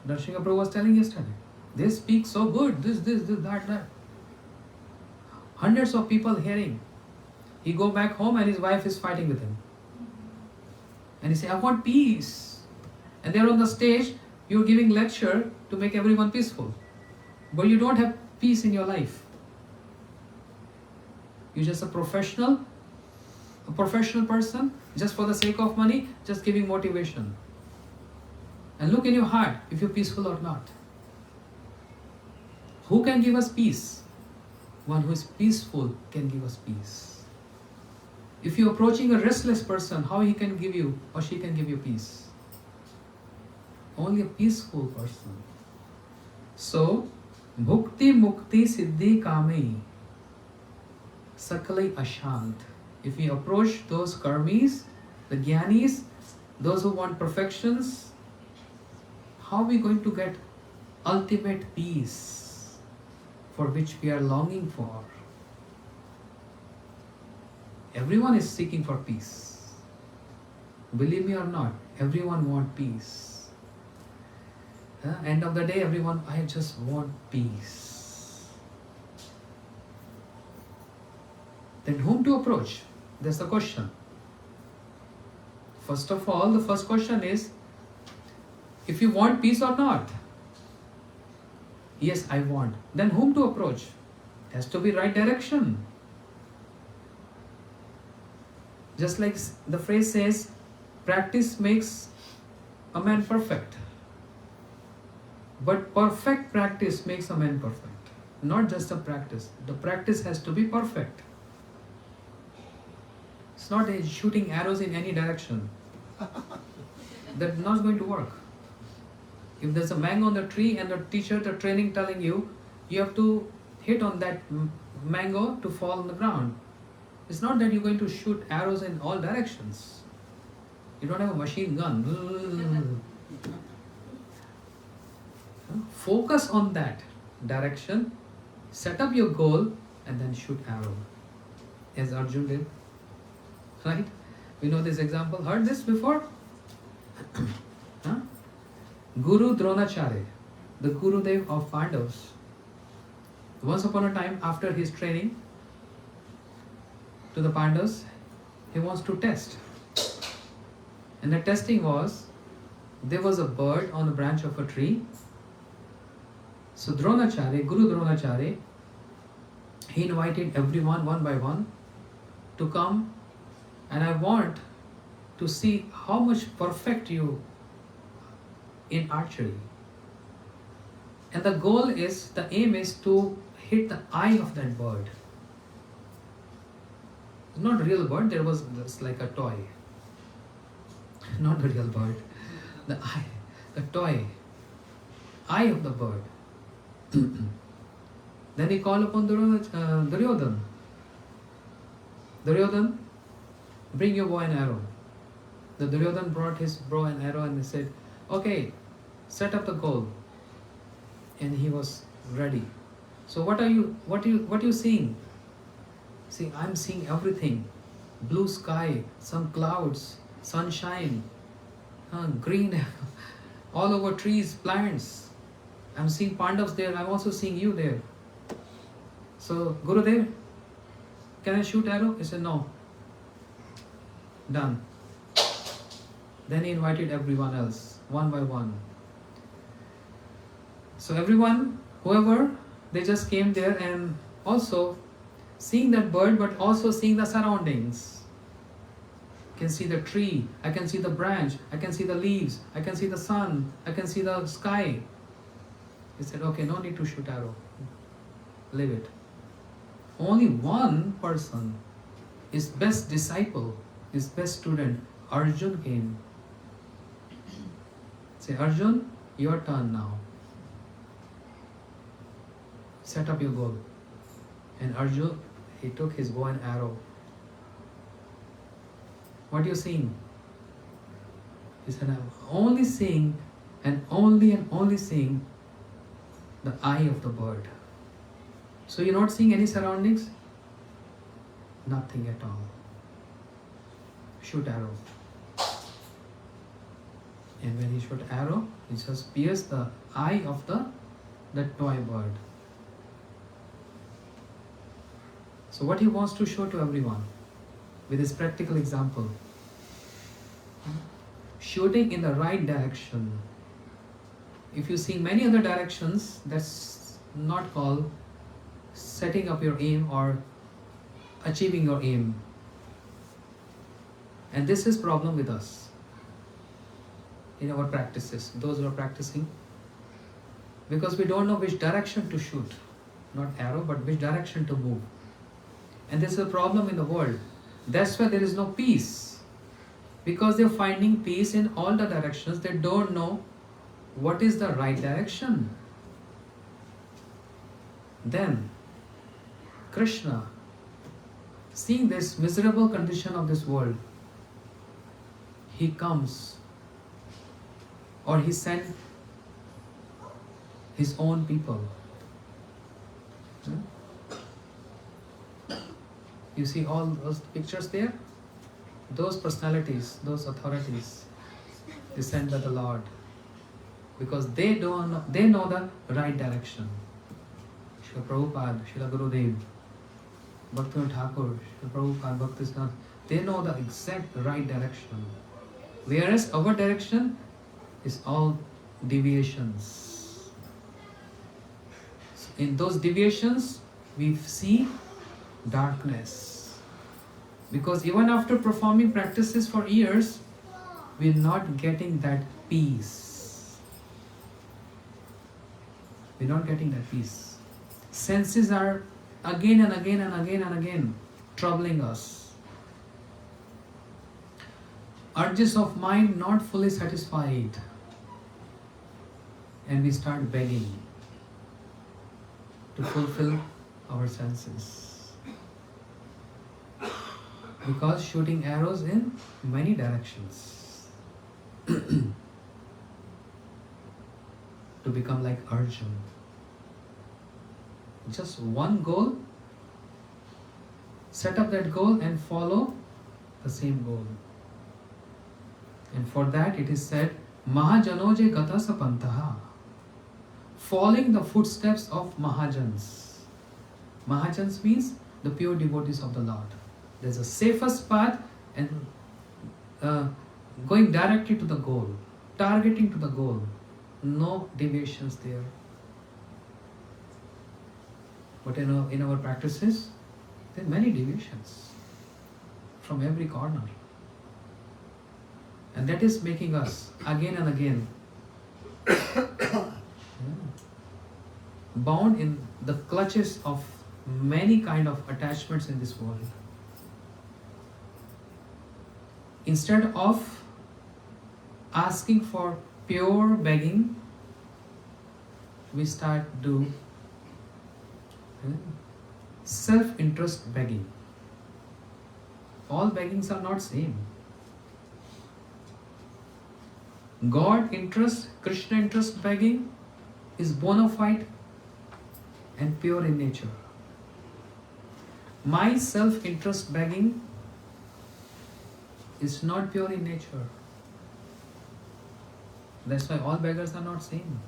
Darshan Prabhu was telling yesterday. They speak so good, this, that. Hundreds of people hearing. He go back home and his wife is fighting with him. And he say, I want peace. And they're on the stage, you're giving lecture to make everyone peaceful. But you don't have peace in your life. You're just a professional person, just for the sake of money, just giving motivation. And look in your heart, if you're peaceful or not. Who can give us peace? One who is peaceful can give us peace. If you're approaching a restless person, how he can give you or she can give you peace? Only a peaceful person. So, bhukti, mukti, siddhi, kame, sakalai ashant. If we approach those karmis, the gyanis, those who want perfections, how are we going to get ultimate peace for which we are longing for? Everyone is seeking for peace. Believe me or not, everyone wants peace. End of the day, everyone, I just want peace. Then whom to approach? That's the question. First of all, the first question is, if you want peace or not? Yes, I want. Then whom to approach? Has to be right direction. Just like the phrase says, practice makes a man perfect. But perfect practice makes a man perfect. Not just a practice. The practice has to be perfect. It's not shooting arrows in any direction. That's not going to work. If there's a mango on the tree and the teacher, the training telling you, you have to hit on that mango to fall on the ground. It's not that you're going to shoot arrows in all directions. You don't have a machine gun. Focus on that direction, set up your goal, and then shoot arrow. As Arjun did. Right? We know this example. Heard this before? Huh? Guru Dronacharya, the Gurudev of Pandavas. Once upon a time, after his training to the Pandavas, he wants to test. And the testing was, there was a bird on the branch of a tree. So Dronacharya, Guru Dronacharya, he invited everyone one by one to come, and I want to see how much perfect you in archery. And the goal is, the aim is to hit the eye of that bird. It's not a real bird, there was just like a toy. Not the real bird. The eye, the toy, eye of the bird. Then he called upon Duryodhan. Duryodhan, bring your bow and arrow. The Duryodhan brought his bow and arrow and he said, okay, set up the goal. And he was ready. So what are you seeing? See, I'm seeing everything. Blue sky, some clouds, sunshine, green, all over trees, plants. I'm seeing Pandavas there, I'm also seeing you there. So, Gurudev, can I shoot arrow? He said, no. Done. Then he invited everyone else, one by one. So everyone, whoever, they just came there and also seeing that bird, but also seeing the surroundings. I can see the tree, I can see the branch, I can see the leaves, I can see the sun, I can see the sky. He said, okay, no need to shoot arrow. Leave it. Only one person, his best disciple, his best student, Arjun came. Say, Arjun, your turn now. Set up your goal. And Arjun, he took his bow and arrow. What are you seeing? He said, I'm only seeing and only seeing the eye of the bird. So you're not seeing any surroundings? Nothing at all. Shoot arrow. And when he shot arrow, he just pierced the eye of the toy bird. So what he wants to show to everyone with this practical example, shooting in the right direction. If you see many other directions, that's not called setting up your aim or achieving your aim. And this is problem with us in our practices, those who are practicing, because we don't know which direction to shoot, not arrow, but which direction to move. And this is a problem in the world. That's why there is no peace, because they're finding peace in all the directions. They don't know what is the right direction. Then Krishna, seeing this miserable condition of this world, he comes, or he sent his own people. You see all those pictures there? Those personalities, those authorities, they sent by the Lord, because they know the right direction. Srila Prabhupada, Srila Gurudev, Bhaktivinoda Thakur, Srila Prabhupada, Bhaktisiddhanta, they know the exact right direction. Whereas our direction is all deviations. In those deviations, we see darkness. Because even after performing practices for years, we're not getting that peace. We're not getting that peace. Senses are again and again and again and again troubling us. Urges of mind not fully satisfied. And we start begging to fulfill our senses. Because shooting arrows in many directions. To become like Arjun. Just one goal, set up that goal and follow the same goal. And for that it is said, Mahajanoje gata sapantaha. Following the footsteps of Mahajans. Mahajans means the pure devotees of the Lord. There's a safest path and going directly to the goal, targeting to the goal. No deviations there. But in our practices, there are many deviations from every corner. And that is making us again and again bound in the clutches of many kind of attachments in this world. Instead of asking for pure begging, we start do self-interest begging. All beggings are not same. God interest, Krishna interest begging is bona fide and pure in nature. My self-interest begging is not pure in nature. That's why all beggars are not same.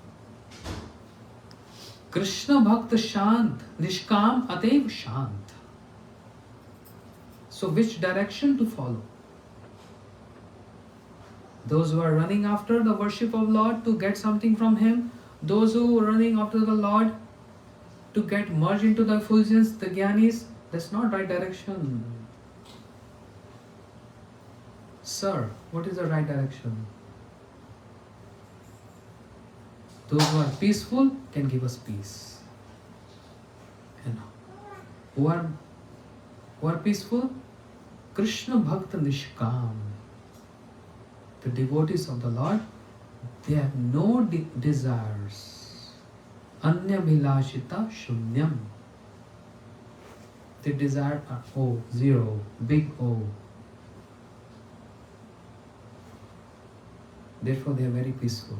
Krishna Bhakta Shant, Nishkam Atev Shant. So which direction to follow? Those who are running after the worship of Lord to get something from Him, those who are running after the Lord to get merged into the effulgence, the Gyanis, that's not right direction. Sir, what is the right direction? Those who are peaceful can give us peace. And who are peaceful? Krishna Bhakta Nishkam. The devotees of the Lord, they have no desires. Anya Bhilashita Shunyam. Their desire are O, zero, big O. Therefore they are very peaceful.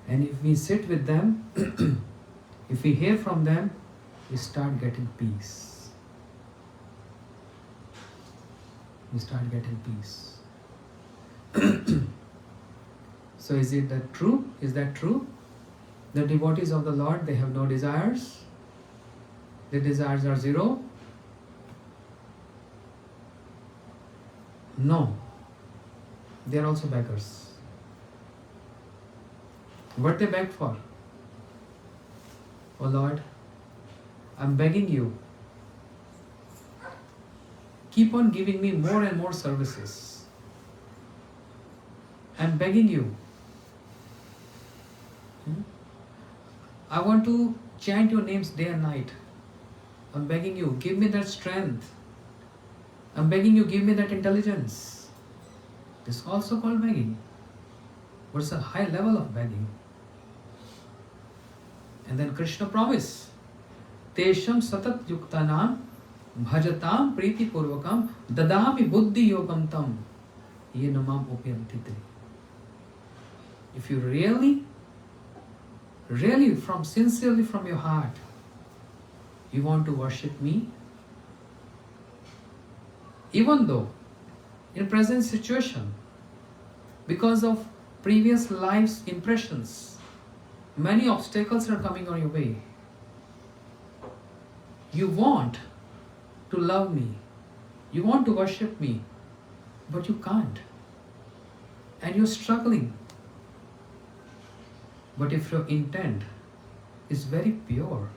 And if we sit with them, if we hear from them, we start getting peace. We start getting peace. So is it that true? Is that true? The devotees of the Lord, they have no desires. Their desires are zero. No. They are also beggars. What they beg for? Oh Lord, I'm begging you. Keep on giving me more and more services. I'm begging you. I want to chant your names day and night. I'm begging you, give me that strength. I'm begging you, give me that intelligence. This is also called begging. But it's a high level of begging. And then Krishna promise, Tesham satat yuktanam bhajatam priti purvakam dadami buddhi yogam tam ye namam upyantite. If you really sincerely from your heart, you want to worship me, even though in present situation, because of previous life's impressions, many obstacles are coming on your way. You want to love me, you want to worship me, but you can't. And you're struggling. But if your intent is very pure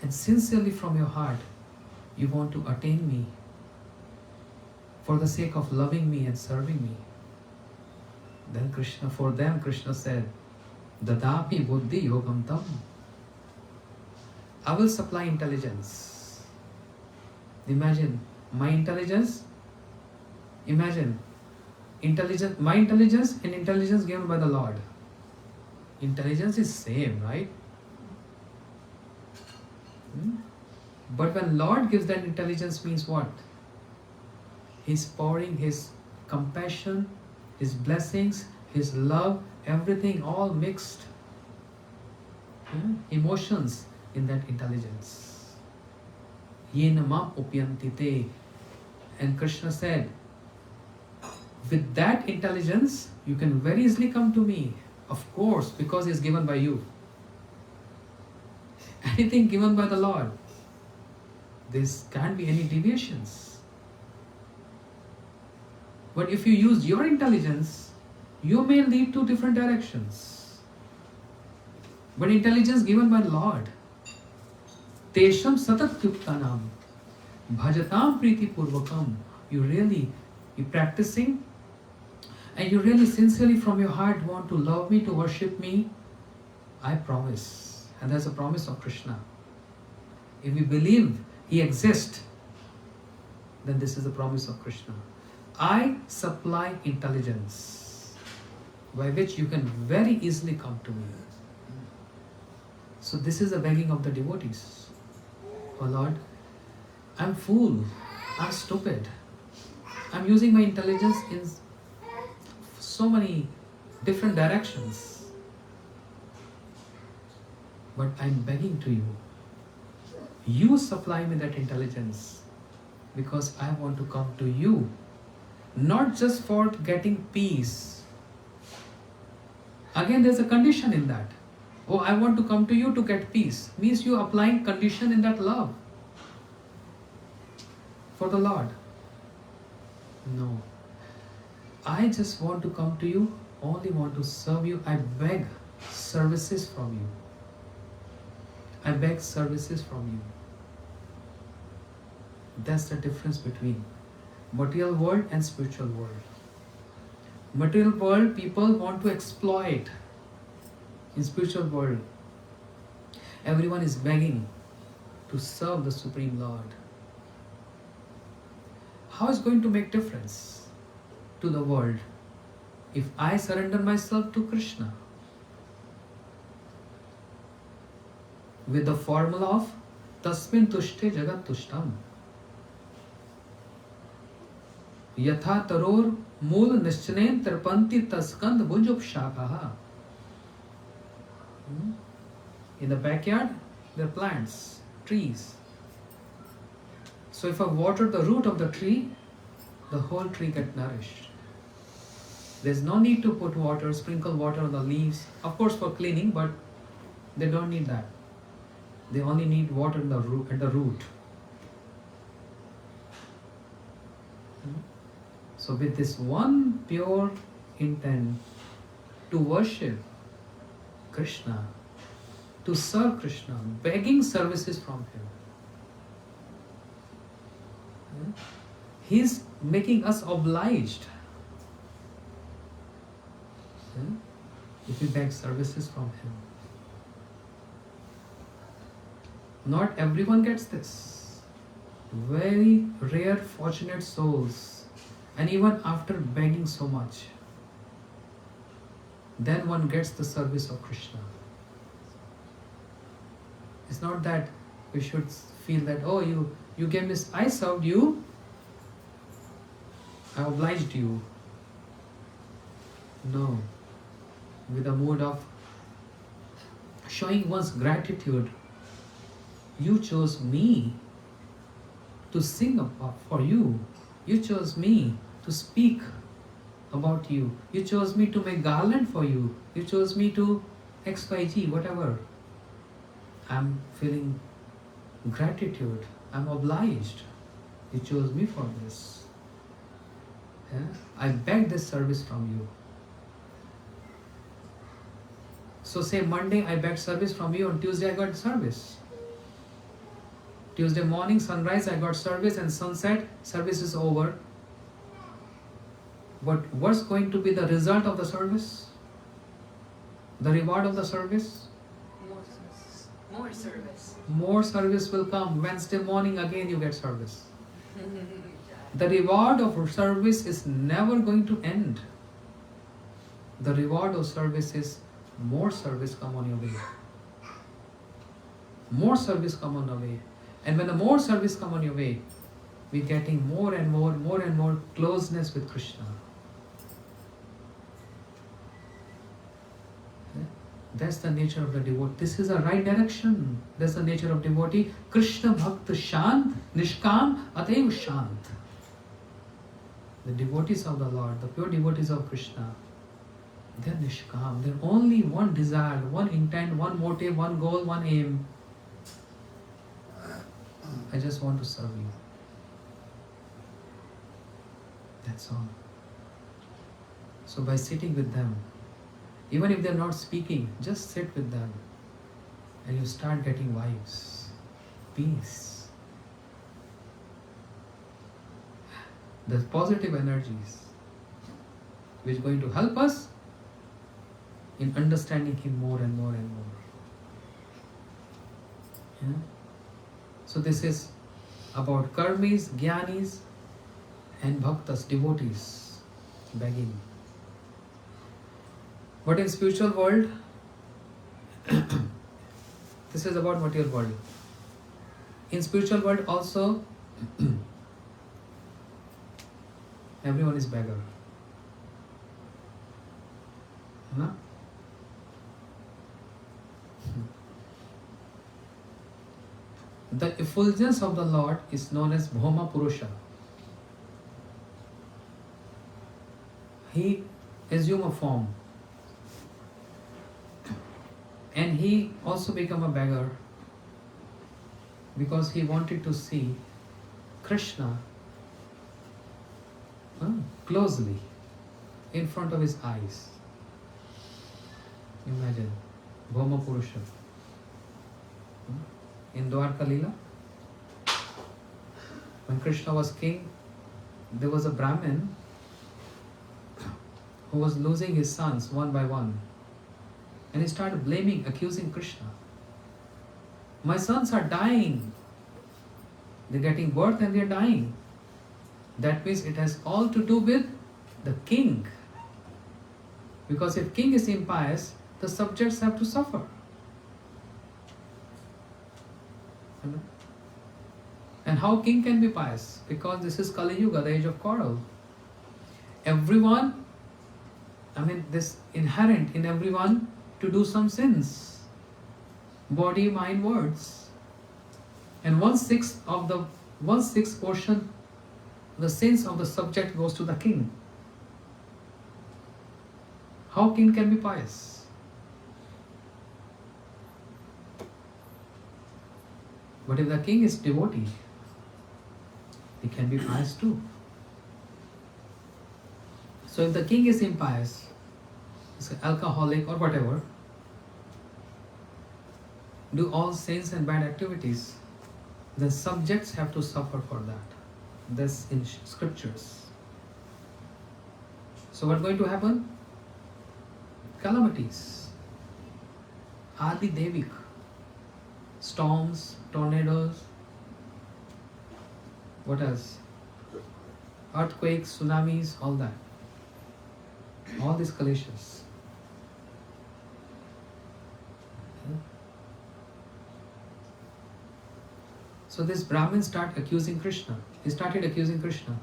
and sincerely from your heart, You want to attain me for the sake of loving me and serving me. Then Krishna said, Dadapi buddhi yogam tam. I will supply intelligence. Imagine my intelligence. Imagine my intelligence and intelligence given by the Lord. Intelligence is same, right? But when Lord gives that intelligence means what? He's pouring His compassion, His blessings, His love, everything all mixed. Emotions in that intelligence. Yena mam upyanti te. And Krishna said, with that intelligence, you can very easily come to me. Of course, because it's given by you. Anything given by the Lord, there can't be any deviations. But if you use your intelligence, you may lead to different directions. But intelligence given by the Lord, Tesham satatyuktanam, bhajatam priti purvakam, you're practicing, and you really sincerely from your heart want to love me, to worship me, I promise. And there's a promise of Krishna. If we believe He exists, then this is the promise of Krishna. I supply intelligence by which you can very easily come to me. So this is the begging of the devotees. Oh Lord, I'm fool, I'm stupid. I'm using my intelligence in so many different directions. But I'm begging to you, you supply me that intelligence because I want to come to you, not just for getting peace. Again, there's a condition in that. Oh, I want to come to you to get peace. Means you applying condition in that love for the Lord. No. I just want to come to you, only want to serve you. I beg services from you. I beg services from you. That's the difference between material world and spiritual world. Material world, people want to exploit. In spiritual world, everyone is begging to serve the Supreme Lord. How is going to make difference to the world if I surrender myself to Krishna with the formula of Tasmin Tushte Jagat Tushtam. Yatha Taror Mool Nishchanen Tarpanti Taskand Bhunjup Shakaha. In the backyard, there are plants, trees. So if I water the root of the tree, the whole tree gets nourished. There's no need to put water, sprinkle water on the leaves. Of course for cleaning, but they don't need that. They only need water in the root, at the root. So with this one pure intent to worship Krishna, to serve Krishna, begging services from Him, He's making us obliged. If we beg services from Him. Not everyone gets this. Very rare, fortunate souls. And even after begging so much, then one gets the service of Krishna. It's not that we should feel that, oh, you gave this, I served you, I obliged you. No. With a mood of showing one's gratitude. You chose me to sing for you. You chose me to speak about you. You chose me to make garland for you. You chose me to XYG, whatever. I'm feeling gratitude. I'm obliged. You chose me for this. Yeah? I beg this service from you. So say Monday I beg service from you, on Tuesday I got service. Tuesday morning, sunrise, I got service, and sunset, service is over. But what's going to be the result of the service? The reward of the service? More service. More service will come. Wednesday morning, again you get service. The reward of service is never going to end. The reward of service is more service come on your way. More service come on the way. And when the more service come on your way, we're getting more and more closeness with Krishna. That's the nature of the devotee. This is the right direction. That's the nature of devotee. Krishna Bhakt Shant Nishkam Ataiv Shant. The devotees of the Lord, the pure devotees of Krishna, they're Nishkam. They're only one desire, one intent, one motive, one goal, one aim. I just want to serve you. That's all. So by sitting with them, even if they're not speaking, just sit with them and you start getting vibes, peace. The positive energies which are going to help us in understanding Him more and more and more. Yeah? So this is about karmis, jnanis and bhaktas, devotees, begging. But in spiritual world, this is about material world. In spiritual world also, everyone is beggar. Huh? The effulgence of the Lord is known as Bhoma Purusha. He assumed a form. And he also became a beggar because he wanted to see Krishna closely in front of his eyes. Imagine, Bhoma Purusha. In Dwarka Leela, when Krishna was king, there was a Brahmin who was losing his sons one by one. And he started blaming, accusing Krishna. My sons are dying. They're getting birth and they're dying. That means it has all to do with the king. Because if king is impious, the subjects have to suffer. And how king can be pious? Because this is Kali Yuga, the age of quarrel. Everyone, this inherent in everyone to do some sins. Body, mind, words. And 1/6 portion, the sins of the subject goes to the king. How king can be pious? But if the king is devotee, he can be pious too. So if the king is impious, is an alcoholic or whatever, do all sins and bad activities, the subjects have to suffer for that. That's in scriptures. So what's going to happen? Calamities. Adi Devik. Storms, tornadoes. What else? Earthquakes, tsunamis, all that. All these calamities. So this Brahmin started accusing Krishna. He started accusing Krishna.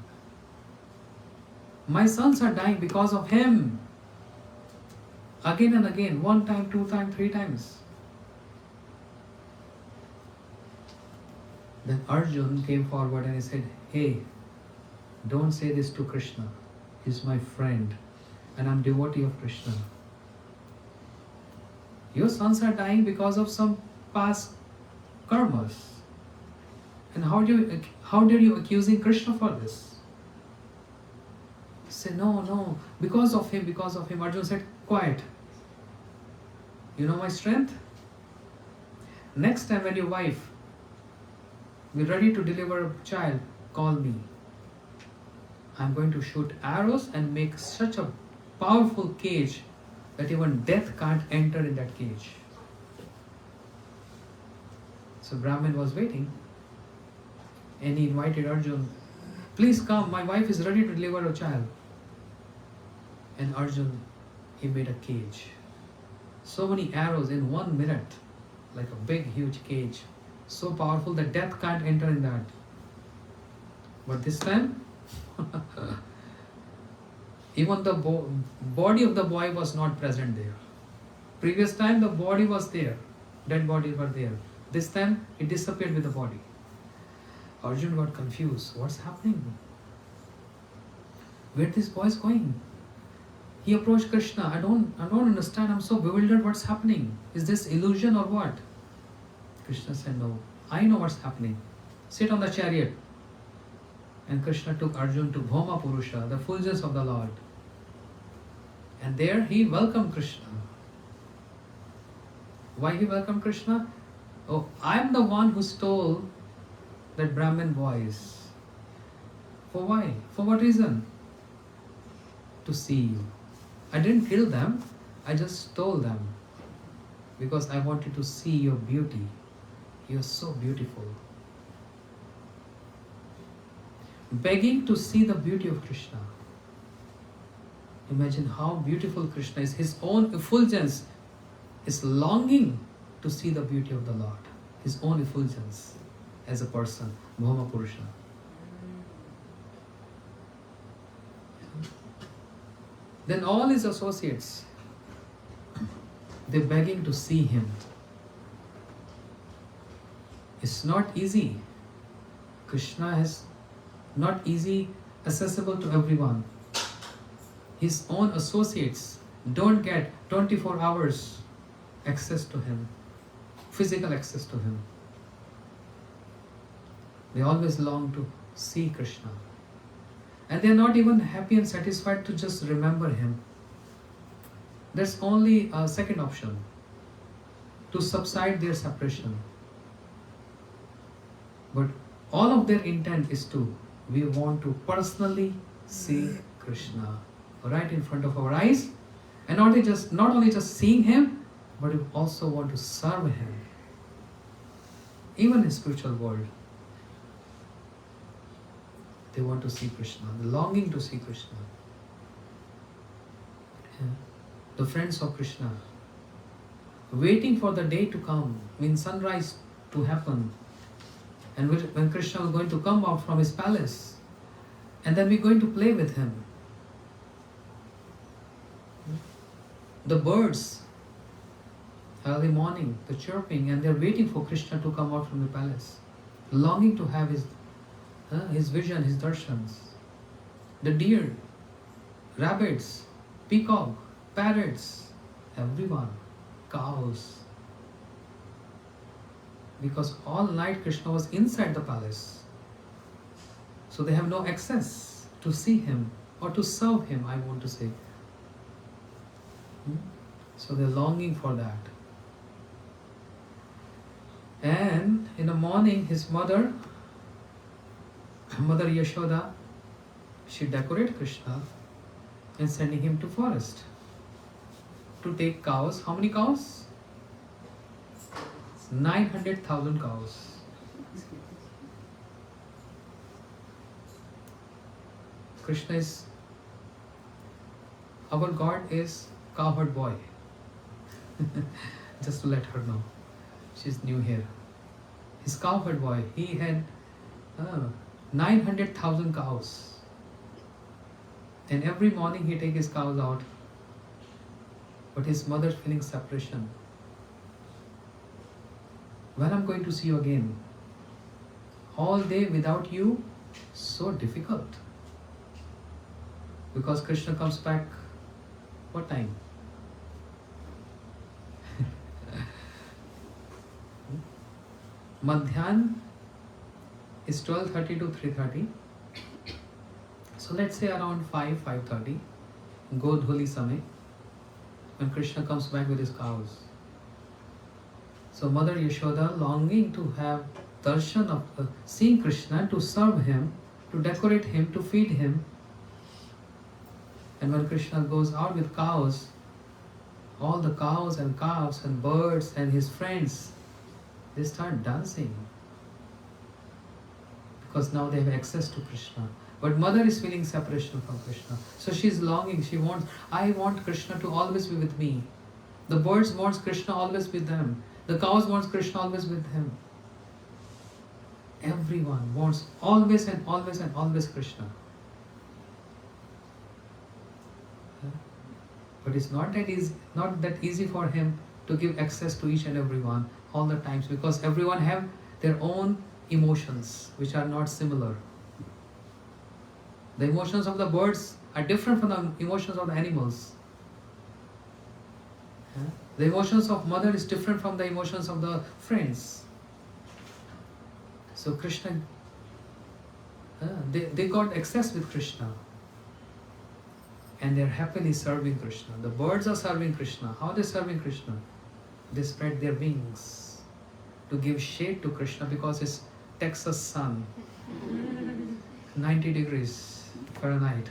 My sons are dying because of him. Again and again, 1 time, 2 times, 3 times. Then Arjun came forward and he said, hey, don't say this to Krishna. He's my friend and I'm devotee of Krishna. Your sons are dying because of some past karmas. And how dare you accusing Krishna for this? He said, no, because of him. Arjun said, quiet. You know my strength? Next time when your wife we're ready to deliver a child, call me. I'm going to shoot arrows and make such a powerful cage that even death can't enter in that cage. So Brahmin was waiting and he invited Arjun, please come, my wife is ready to deliver a child. And Arjun, he made a cage. So many arrows in 1 minute, like a big huge cage. So powerful that death can't enter in that. But this time, even the body of the boy was not present there. Previous time the body was there, dead bodies were there. This time it disappeared with the body. Arjun got confused. What's happening? Where this boy is going? He approached Krishna. I don't understand. I'm so bewildered. What's happening? Is this illusion or what? Krishna said, no. I know what's happening. Sit on the chariot. And Krishna took Arjun to Bhoma Purusha, the fulgence of the Lord. And there he welcomed Krishna. Why he welcomed Krishna? Oh, I'm the one who stole that Brahmin boys. For why? For what reason? To see you. I didn't kill them, I just stole them. Because I wanted to see your beauty. You're so beautiful. Begging to see the beauty of Krishna. Imagine how beautiful Krishna is. His own effulgence is longing to see the beauty of the Lord. His own effulgence as a person, Bhoma Purusha. Then all his associates, they're begging to see him. It's not easy. Krishna is not easy accessible to everyone. His own associates don't get 24 hours access to him, physical access to him. They always long to see Krishna. And they're not even happy and satisfied to just remember him. There's only a second option, to subside their separation. But all of their intent is we want to personally see Krishna right in front of our eyes, and not only just seeing him, but we also want to serve him. Even in spiritual world, they want to see Krishna, the longing to see Krishna. Yeah. The friends of Krishna, waiting for the day to come, means sunrise to happen. And when Krishna was going to come out from his palace, and then we're going to play with him. The birds, early morning, the chirping, and they're waiting for Krishna to come out from the palace, longing to have his vision, his darshans. The deer, rabbits, peacock, parrots, everyone, cows. Because all night Krishna was inside the palace. So they have no access to see him or to serve him, I want to say. So they're longing for that. And in the morning, his mother Yashoda, she decorated Krishna and sending him to forest to take cows. How many cows? 900,000 cows. Krishna is, our God is cowherd boy. Just to let her know. She's new here. His cowherd boy, he had 900,000 cows. And every morning he takes his cows out. But his mother feeling separation. When I'm going to see you again? All day without you, so difficult. Because Krishna comes back, what time? Madhyan is 12:30 to 3:30. So let's say around 5:30, Godhuli Samay, when Krishna comes back with his cows. So Mother Yashoda, longing to have darshan of seeing Krishna, to serve him, to decorate him, to feed him. And when Krishna goes out with cows, all the cows and calves and birds and his friends, they start dancing. Because now they have access to Krishna. But mother is feeling separation from Krishna. So she is longing, I want Krishna to always be with me. The birds want Krishna always with them. The cows want Krishna always with him. Everyone wants always and always and always Krishna. But it's not that easy for him to give access to each and everyone all the times, because everyone have their own emotions which are not similar. The emotions of the birds are different from the emotions of the animals. The emotions of mother is different from the emotions of the friends. So Krishna, they got access with Krishna. And they're happily serving Krishna. The birds are serving Krishna. How are they serving Krishna? They spread their wings to give shade to Krishna, because it's Texas sun, 90 degrees Fahrenheit.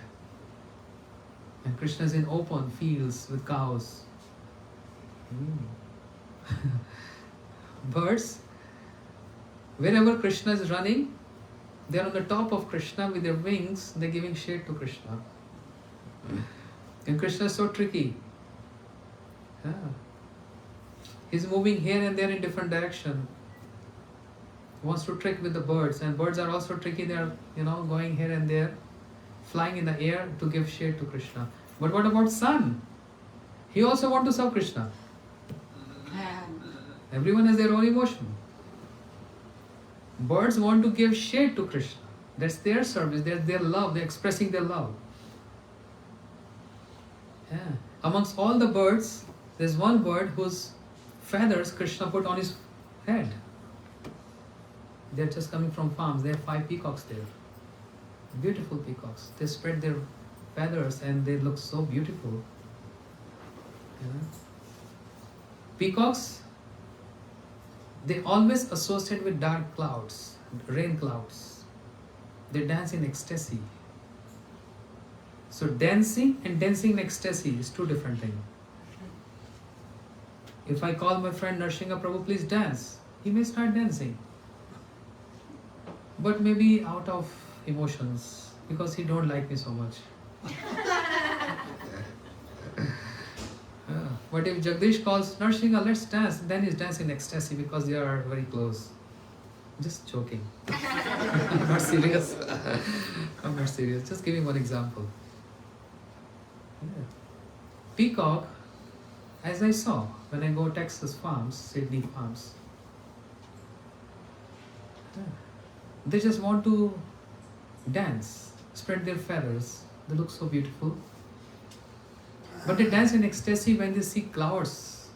And Krishna is in open fields with cows. Birds, wherever Krishna is running, they're on the top of Krishna with their wings, they're giving shade to Krishna. And Krishna is so tricky. He's moving here and there in different direction. He wants to trick with the birds, and birds are also tricky. They are, going here and there, flying in the air to give shade to Krishna. But what about sun? He also wants to serve Krishna. Everyone has their own emotion. Birds want to give shade to Krishna. That's their service, that's their love, they're expressing their love. Amongst all the birds, there's one bird whose feathers Krishna put on his head. They're just coming from farms. There are 5 peacocks there. Beautiful peacocks. They spread their feathers and they look so beautiful. Peacocks, they always associate with dark clouds, rain clouds. They dance in ecstasy. So dancing and dancing in ecstasy is 2 different things. If I call my friend Narsingha Prabhu, please dance, he may start dancing. But maybe out of emotions, because he don't like me so much. But if Jagdish calls Narsingha, let's dance, then he's dancing in ecstasy because they are very close. Just joking. I'm not serious. I'm not serious. Just giving one example. Peacock, as I saw when I go Texas farms, Sydney farms, they just want to dance, spread their feathers. They look so beautiful. But they dance in ecstasy when they see clouds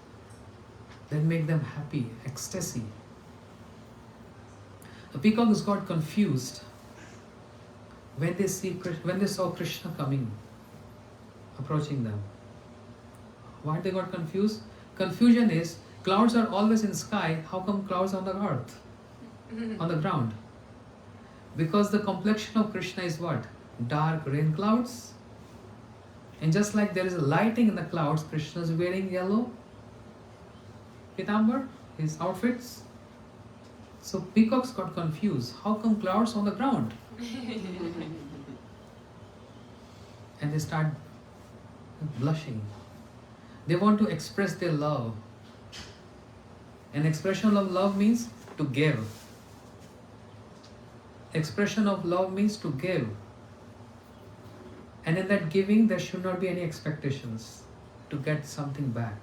that make them happy, ecstasy. The peacocks got confused when they saw Krishna coming, approaching them. Why they got confused? Confusion is, clouds are always in sky, how come clouds on the earth, on the ground? Because the complexion of Krishna is what? Dark rain clouds. And just like there is a lighting in the clouds, Krishna is wearing yellow pitambar, his outfits. So peacocks got confused. How come clouds on the ground? And they start blushing. They want to express their love. An expression of love means to give. Expression of love means to give. And in that giving, there should not be any expectations to get something back.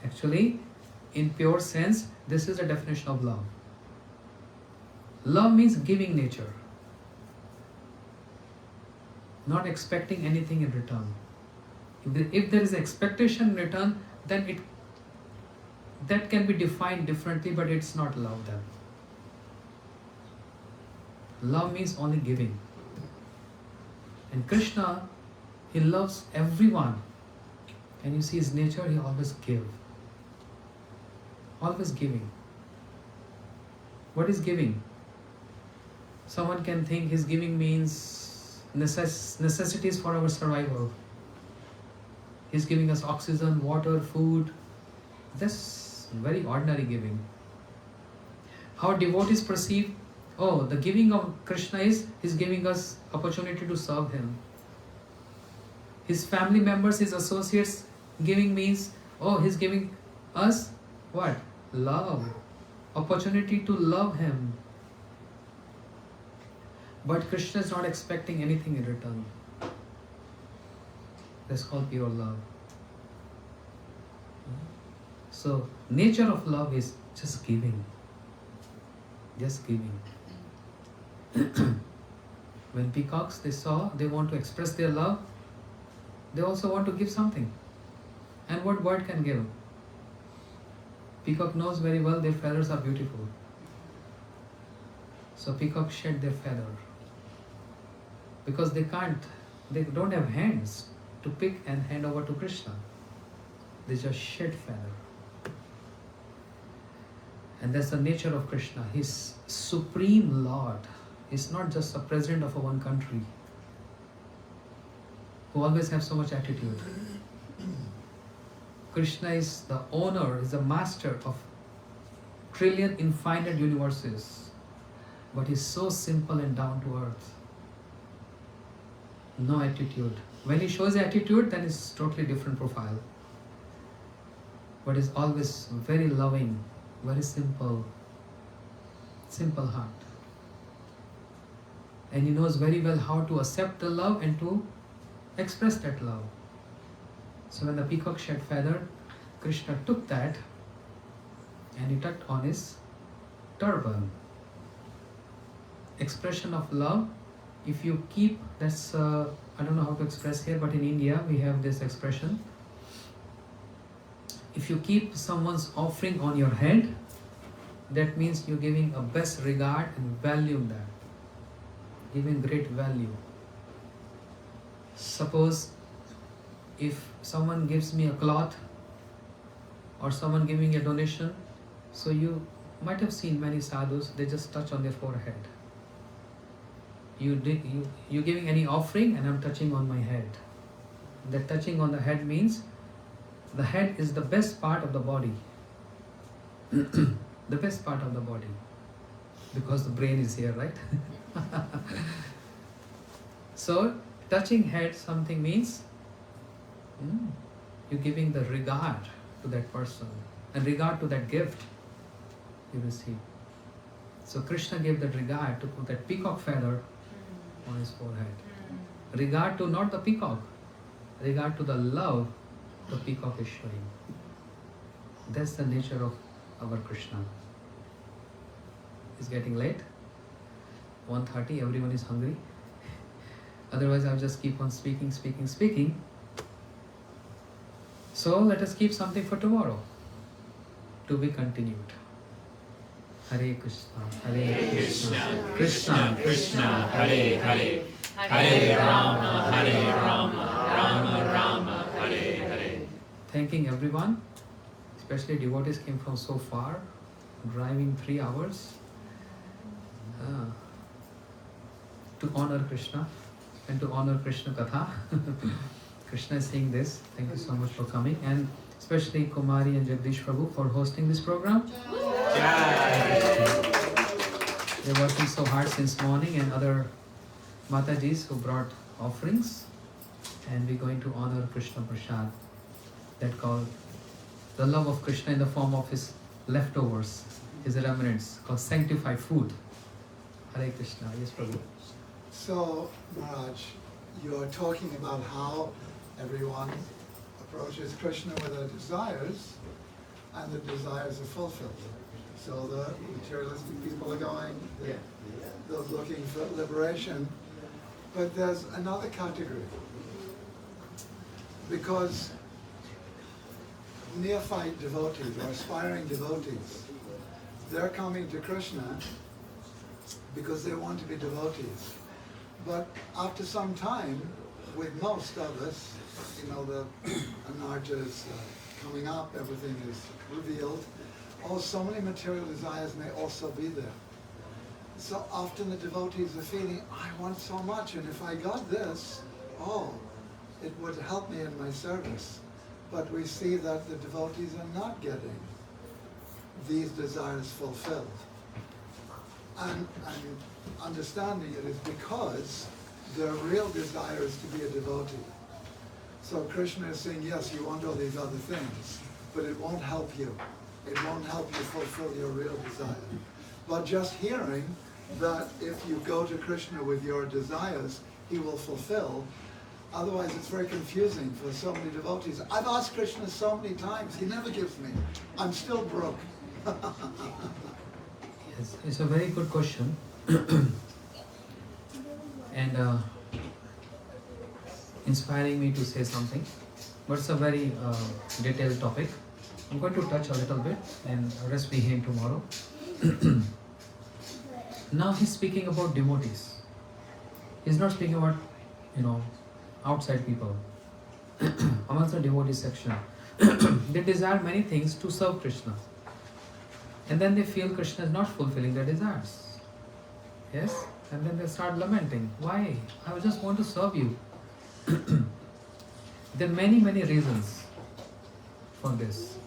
Actually, in pure sense, this is the definition of love. Love means giving nature. Not expecting anything in return. If there is expectation in return, then that can be defined differently, but it's not love then. Love means only giving. And Krishna, he loves everyone. And you see his nature, he always gives. Always giving. What is giving? Someone can think his giving means necessities for our survival. He's giving us oxygen, water, food. That's very ordinary giving. How devotees perceive, oh, the giving of Krishna is he's giving us opportunity to serve him. His family members, his associates, giving means, oh, he's giving us what? Love. Opportunity to love him. But Krishna is not expecting anything in return. That's called pure love. So, nature of love is just giving. Just giving. When peacocks, they want to express their love, they also want to give something. And what bird can give? Peacock knows very well their feathers are beautiful. So peacock shed their feather. Because they don't have hands to pick and hand over to Krishna. They just shed feather. And that's the nature of Krishna. He's supreme Lord. He's not just a president of a one country who always have so much attitude. Krishna is the owner, is the master of trillion infinite universes. But he's so simple and down to earth. No attitude. When he shows attitude, then it's totally different profile. But he's always very loving, very simple, simple heart. And he knows very well how to accept the love and to express that love. So when the peacock shed feather, Krishna took that and he tucked on his turban. Expression of love. If you keep, that's, I don't know how to express here, but in India we have this expression. If you keep someone's offering on your head, that means you're giving a best regard and value that. Giving great value. Suppose if someone gives me a cloth or someone giving a donation, so you might have seen many sadhus, they just touch on their forehead. You're giving any offering and I'm touching on my head. That touching on the head means the head is the best part of the body. The best part of the body. Because the brain is here, right? So, touching head something means you're giving the regard to that person and regard to that gift you receive. So Krishna gave that regard to put that peacock feather on his forehead. Regard to not the peacock, regard to the love the peacock is showing. That's the nature of our Krishna. It's getting late. 1:30, everyone is hungry. Otherwise I'll just keep on speaking. So let us keep something for tomorrow. To be continued. Hare Krishna, Hare Krishna, Krishna Krishna, Hare Hare, Hare Rama, Hare Rama, Rama Rama, Hare Hare. Thanking everyone, especially devotees came from so far, driving 3 hours to honor Krishna and to honor Krishna Katha. Krishna is saying this. Thank you so much for coming, and especially Kumari and Jagdish Prabhu for hosting this program. They're working so hard since morning, and other Matajis who brought offerings, and we're going to honor Krishna Prasad, that called the love of Krishna in the form of his leftovers, his remnants, called sanctified food. Hare Krishna. Yes, Prabhu. So, Maharaj, you're talking about how everyone approaches Krishna with their desires, and the desires are fulfilled. So the materialistic people are going, those looking for liberation. But there's another category. Because neophyte devotees or aspiring devotees, they're coming to Krishna because they want to be devotees. But after some time, with most of us, the anarta is coming up, everything is revealed. oh, so many material desires may also be there. So often the devotees are feeling, I want so much, and if I got this, oh, it would help me in my service. But we see that the devotees are not getting these desires fulfilled. And understanding it is because their real desire is to be a devotee. So Krishna is saying, yes, you want all these other things, but it won't help you. It won't help you fulfill your real desire. But just hearing that if you go to Krishna with your desires, he will fulfill. Otherwise, it's very confusing for so many devotees. I've asked Krishna so many times, he never gives me. I'm still broke. Yes, it's a very good question. And inspiring me to say something. But it's a very detailed topic. I'm going to touch a little bit and rest begin tomorrow. Now he's speaking about devotees. He's not speaking about, outside people. Amongst the devotee section. They desire many things to serve Krishna. And then they feel Krishna is not fulfilling their desires. Yes? And then they start lamenting. Why? I just want to serve you. There are many, many reasons for this.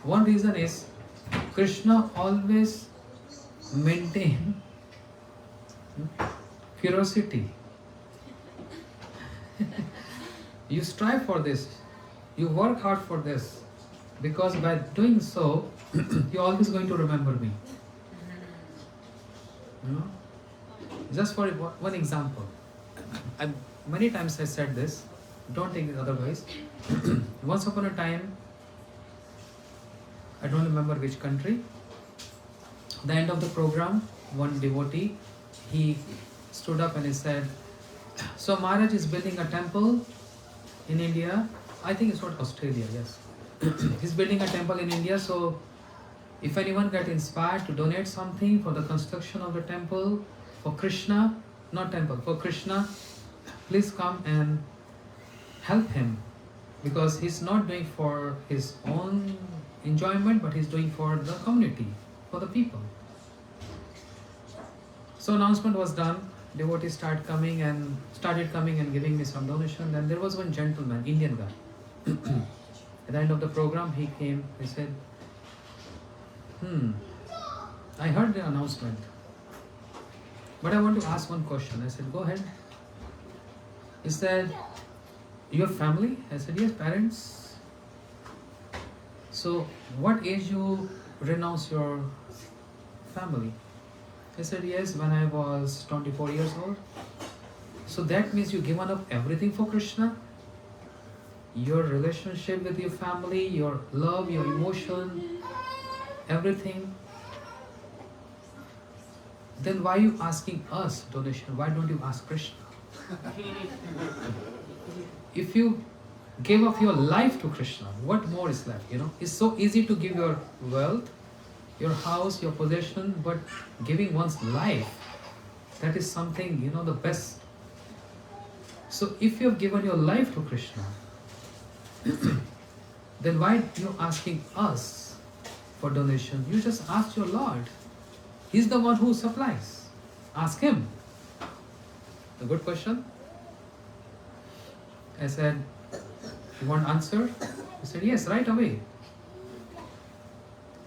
One reason is Krishna always maintain curiosity. You strive for this. You work hard for this. Because by doing so, you're always going to remember me. Just for one example. Many times I said this. Don't take it otherwise. Once upon a time, I don't remember which country. The end of the program, one devotee, he stood up and he said, so Maharaj is building a temple in India. I think it's not Australia, yes. He's building a temple in India, so if anyone get inspired to donate something for the construction of the temple, for Krishna, not temple, for Krishna, please come and help him. Because he's not doing for his own enjoyment, but he's doing for the community, for the people. So announcement was done. Devotees started coming and giving me some donation. Then there was one gentleman, Indian guy. At the end of the program, he came. He said, I heard the announcement, but I want to ask one question. I said, go ahead. He said, your family? I said, yes, parents. So what age you renounce your family? He said, yes, when I was 24 years old. So that means you've given up everything for Krishna? Your relationship with your family, your love, your emotion, everything. Then why are you asking us donation? Why don't you ask Krishna? If you gave up your life to Krishna, what more is left? It's so easy to give your wealth, your house, your possession, but giving one's life, that is something, the best. So if you have given your life to Krishna, then why are you asking us for donation? You just ask your Lord. He's the one who supplies. Ask him. A good question. I said, you want answer? He said, yes, right away.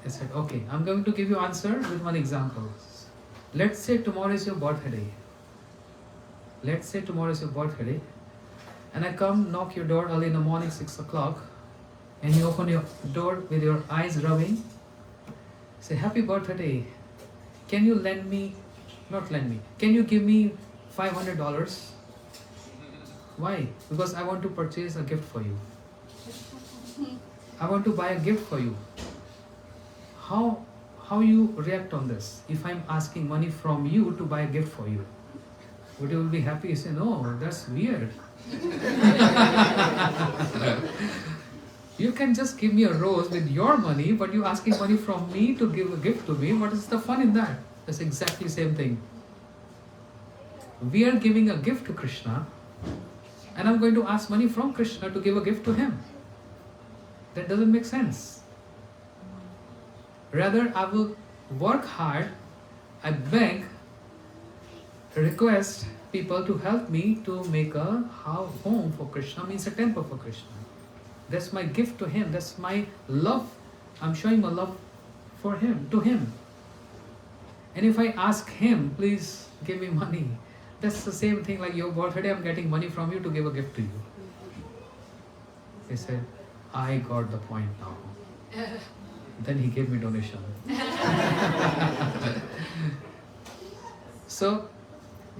I said, okay, I'm going to give you answer with one example. Let's say tomorrow is your birthday. Let's say tomorrow is your birthday. And I come knock your door early in the morning, 6 o'clock. And you open your door with your eyes rubbing. Say, happy birthday. Can you can you give me $500? Why? Because I want to purchase a gift for you. I want to buy a gift for you. How you react on this? If I'm asking money from you to buy a gift for you, would you be happy? You say, no, that's weird. You can just give me a rose with your money, but you're asking money from me to give a gift to me. What is the fun in that? That's exactly the same thing. We are giving a gift to Krishna, and I'm going to ask money from Krishna to give a gift to him. That doesn't make sense. Rather, I will work hard, I beg, request people to help me to make a home for Krishna, means a temple for Krishna. That's my gift to him. That's my love. I'm showing my love for him, to him. And if I ask him, please give me money, that's the same thing like your birthday, I'm getting money from you to give a gift to you. He said, I got the point now. Then he gave me donation. So,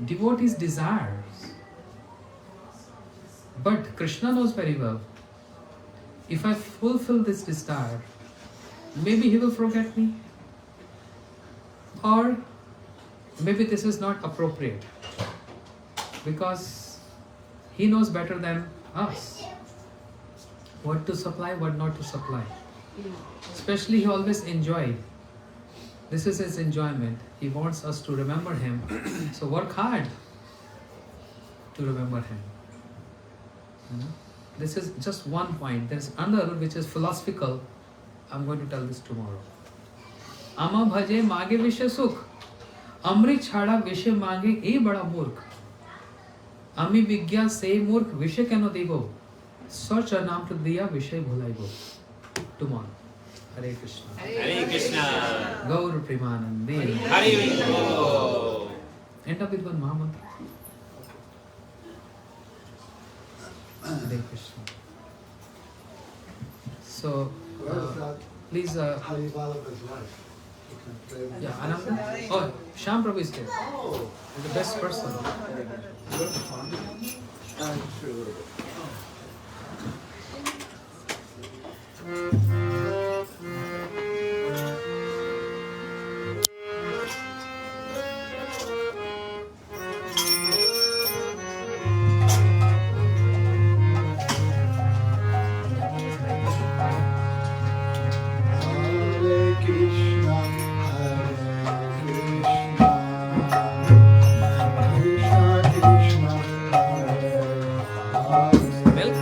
devotees desires. But Krishna knows very well, if I fulfill this desire, maybe he will forget me. Or maybe this is not appropriate. Because he knows better than us what to supply, what not to supply. Especially he always enjoyed. This is his enjoyment. He wants us to remember him. So work hard to remember him. This is just one point. There is another which is philosophical. I'm going to tell this tomorrow. Ama bhaje mage vishay sukh. Amrit chhada vishay mange e bada murkh. Ami vigya se murkh vishay keno debo. Such a naam to diya vishay bhulaibo. Tomorrow. Hare Krishna. Hare Krishna. Gaur Premanandi. Hare. End up with one Mahamantra. Hare Krishna. So, Where's that please, Hari Vallabha's wife? You can play yeah, Ananda. Oh, Shyam Prabhu is there. Oh, He's the best person. you want to find it? I'm sure. Hare Krishna, Krishna Krishna, Hare Hare, Milk?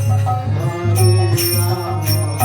Hare Rama,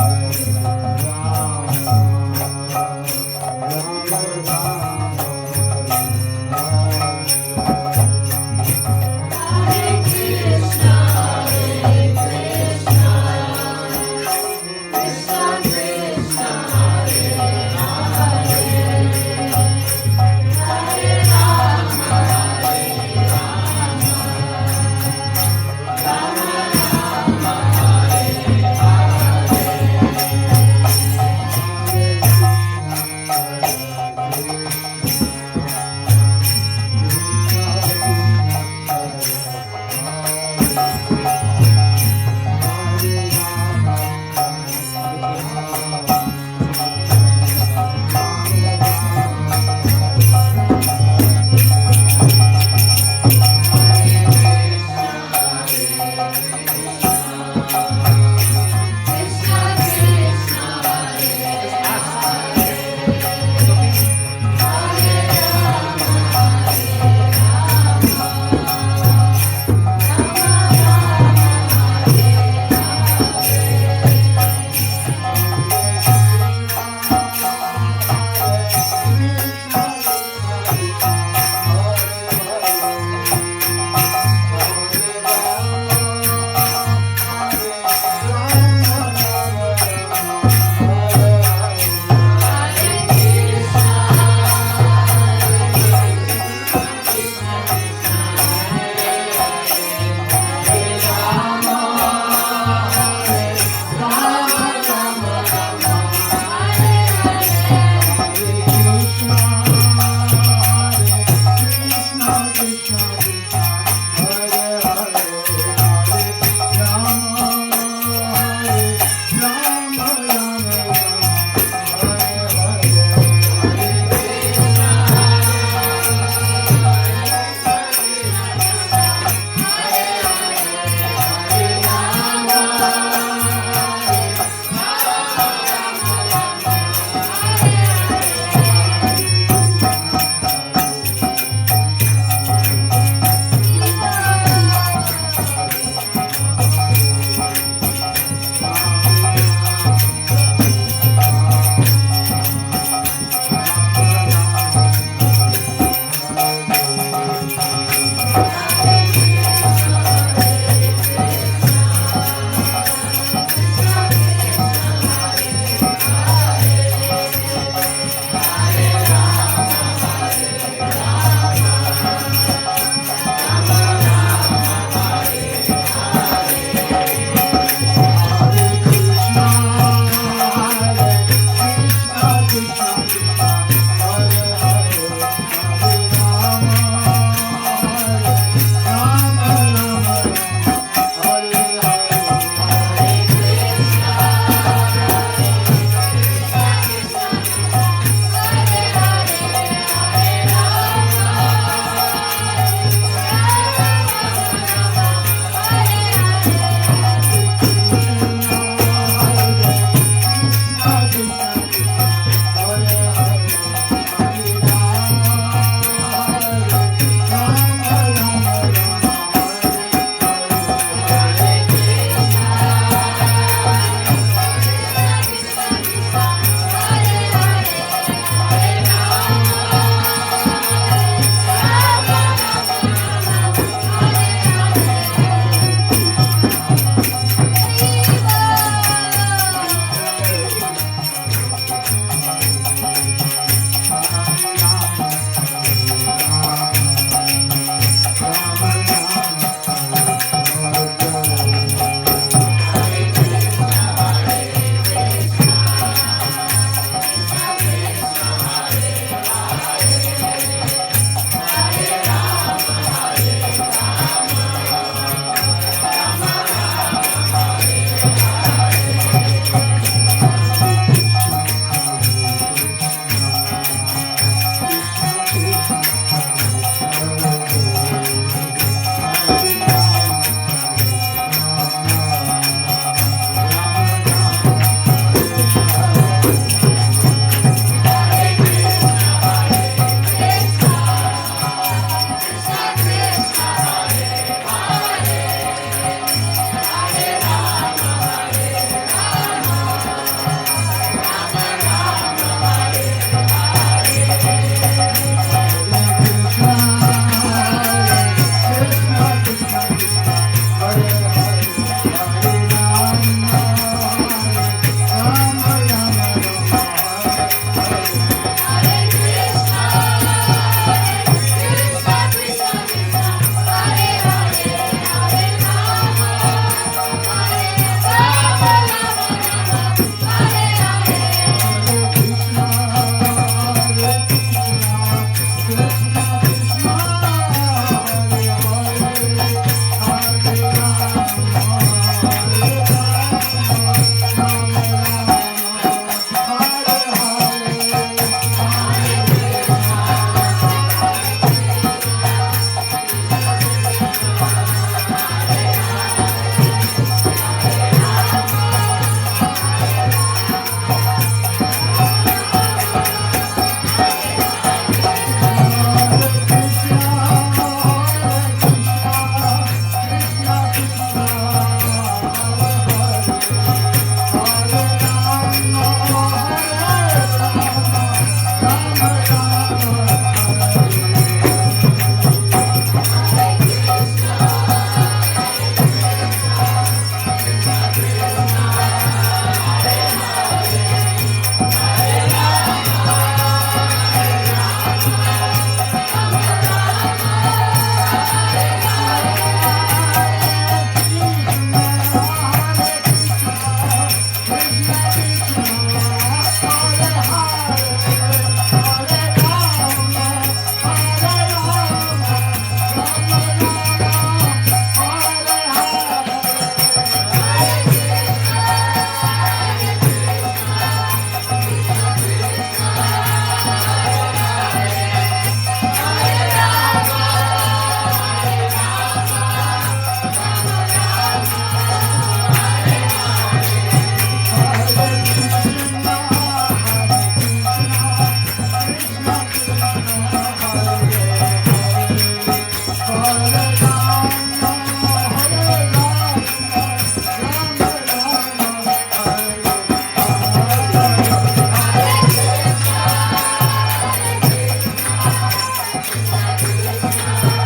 Krishna.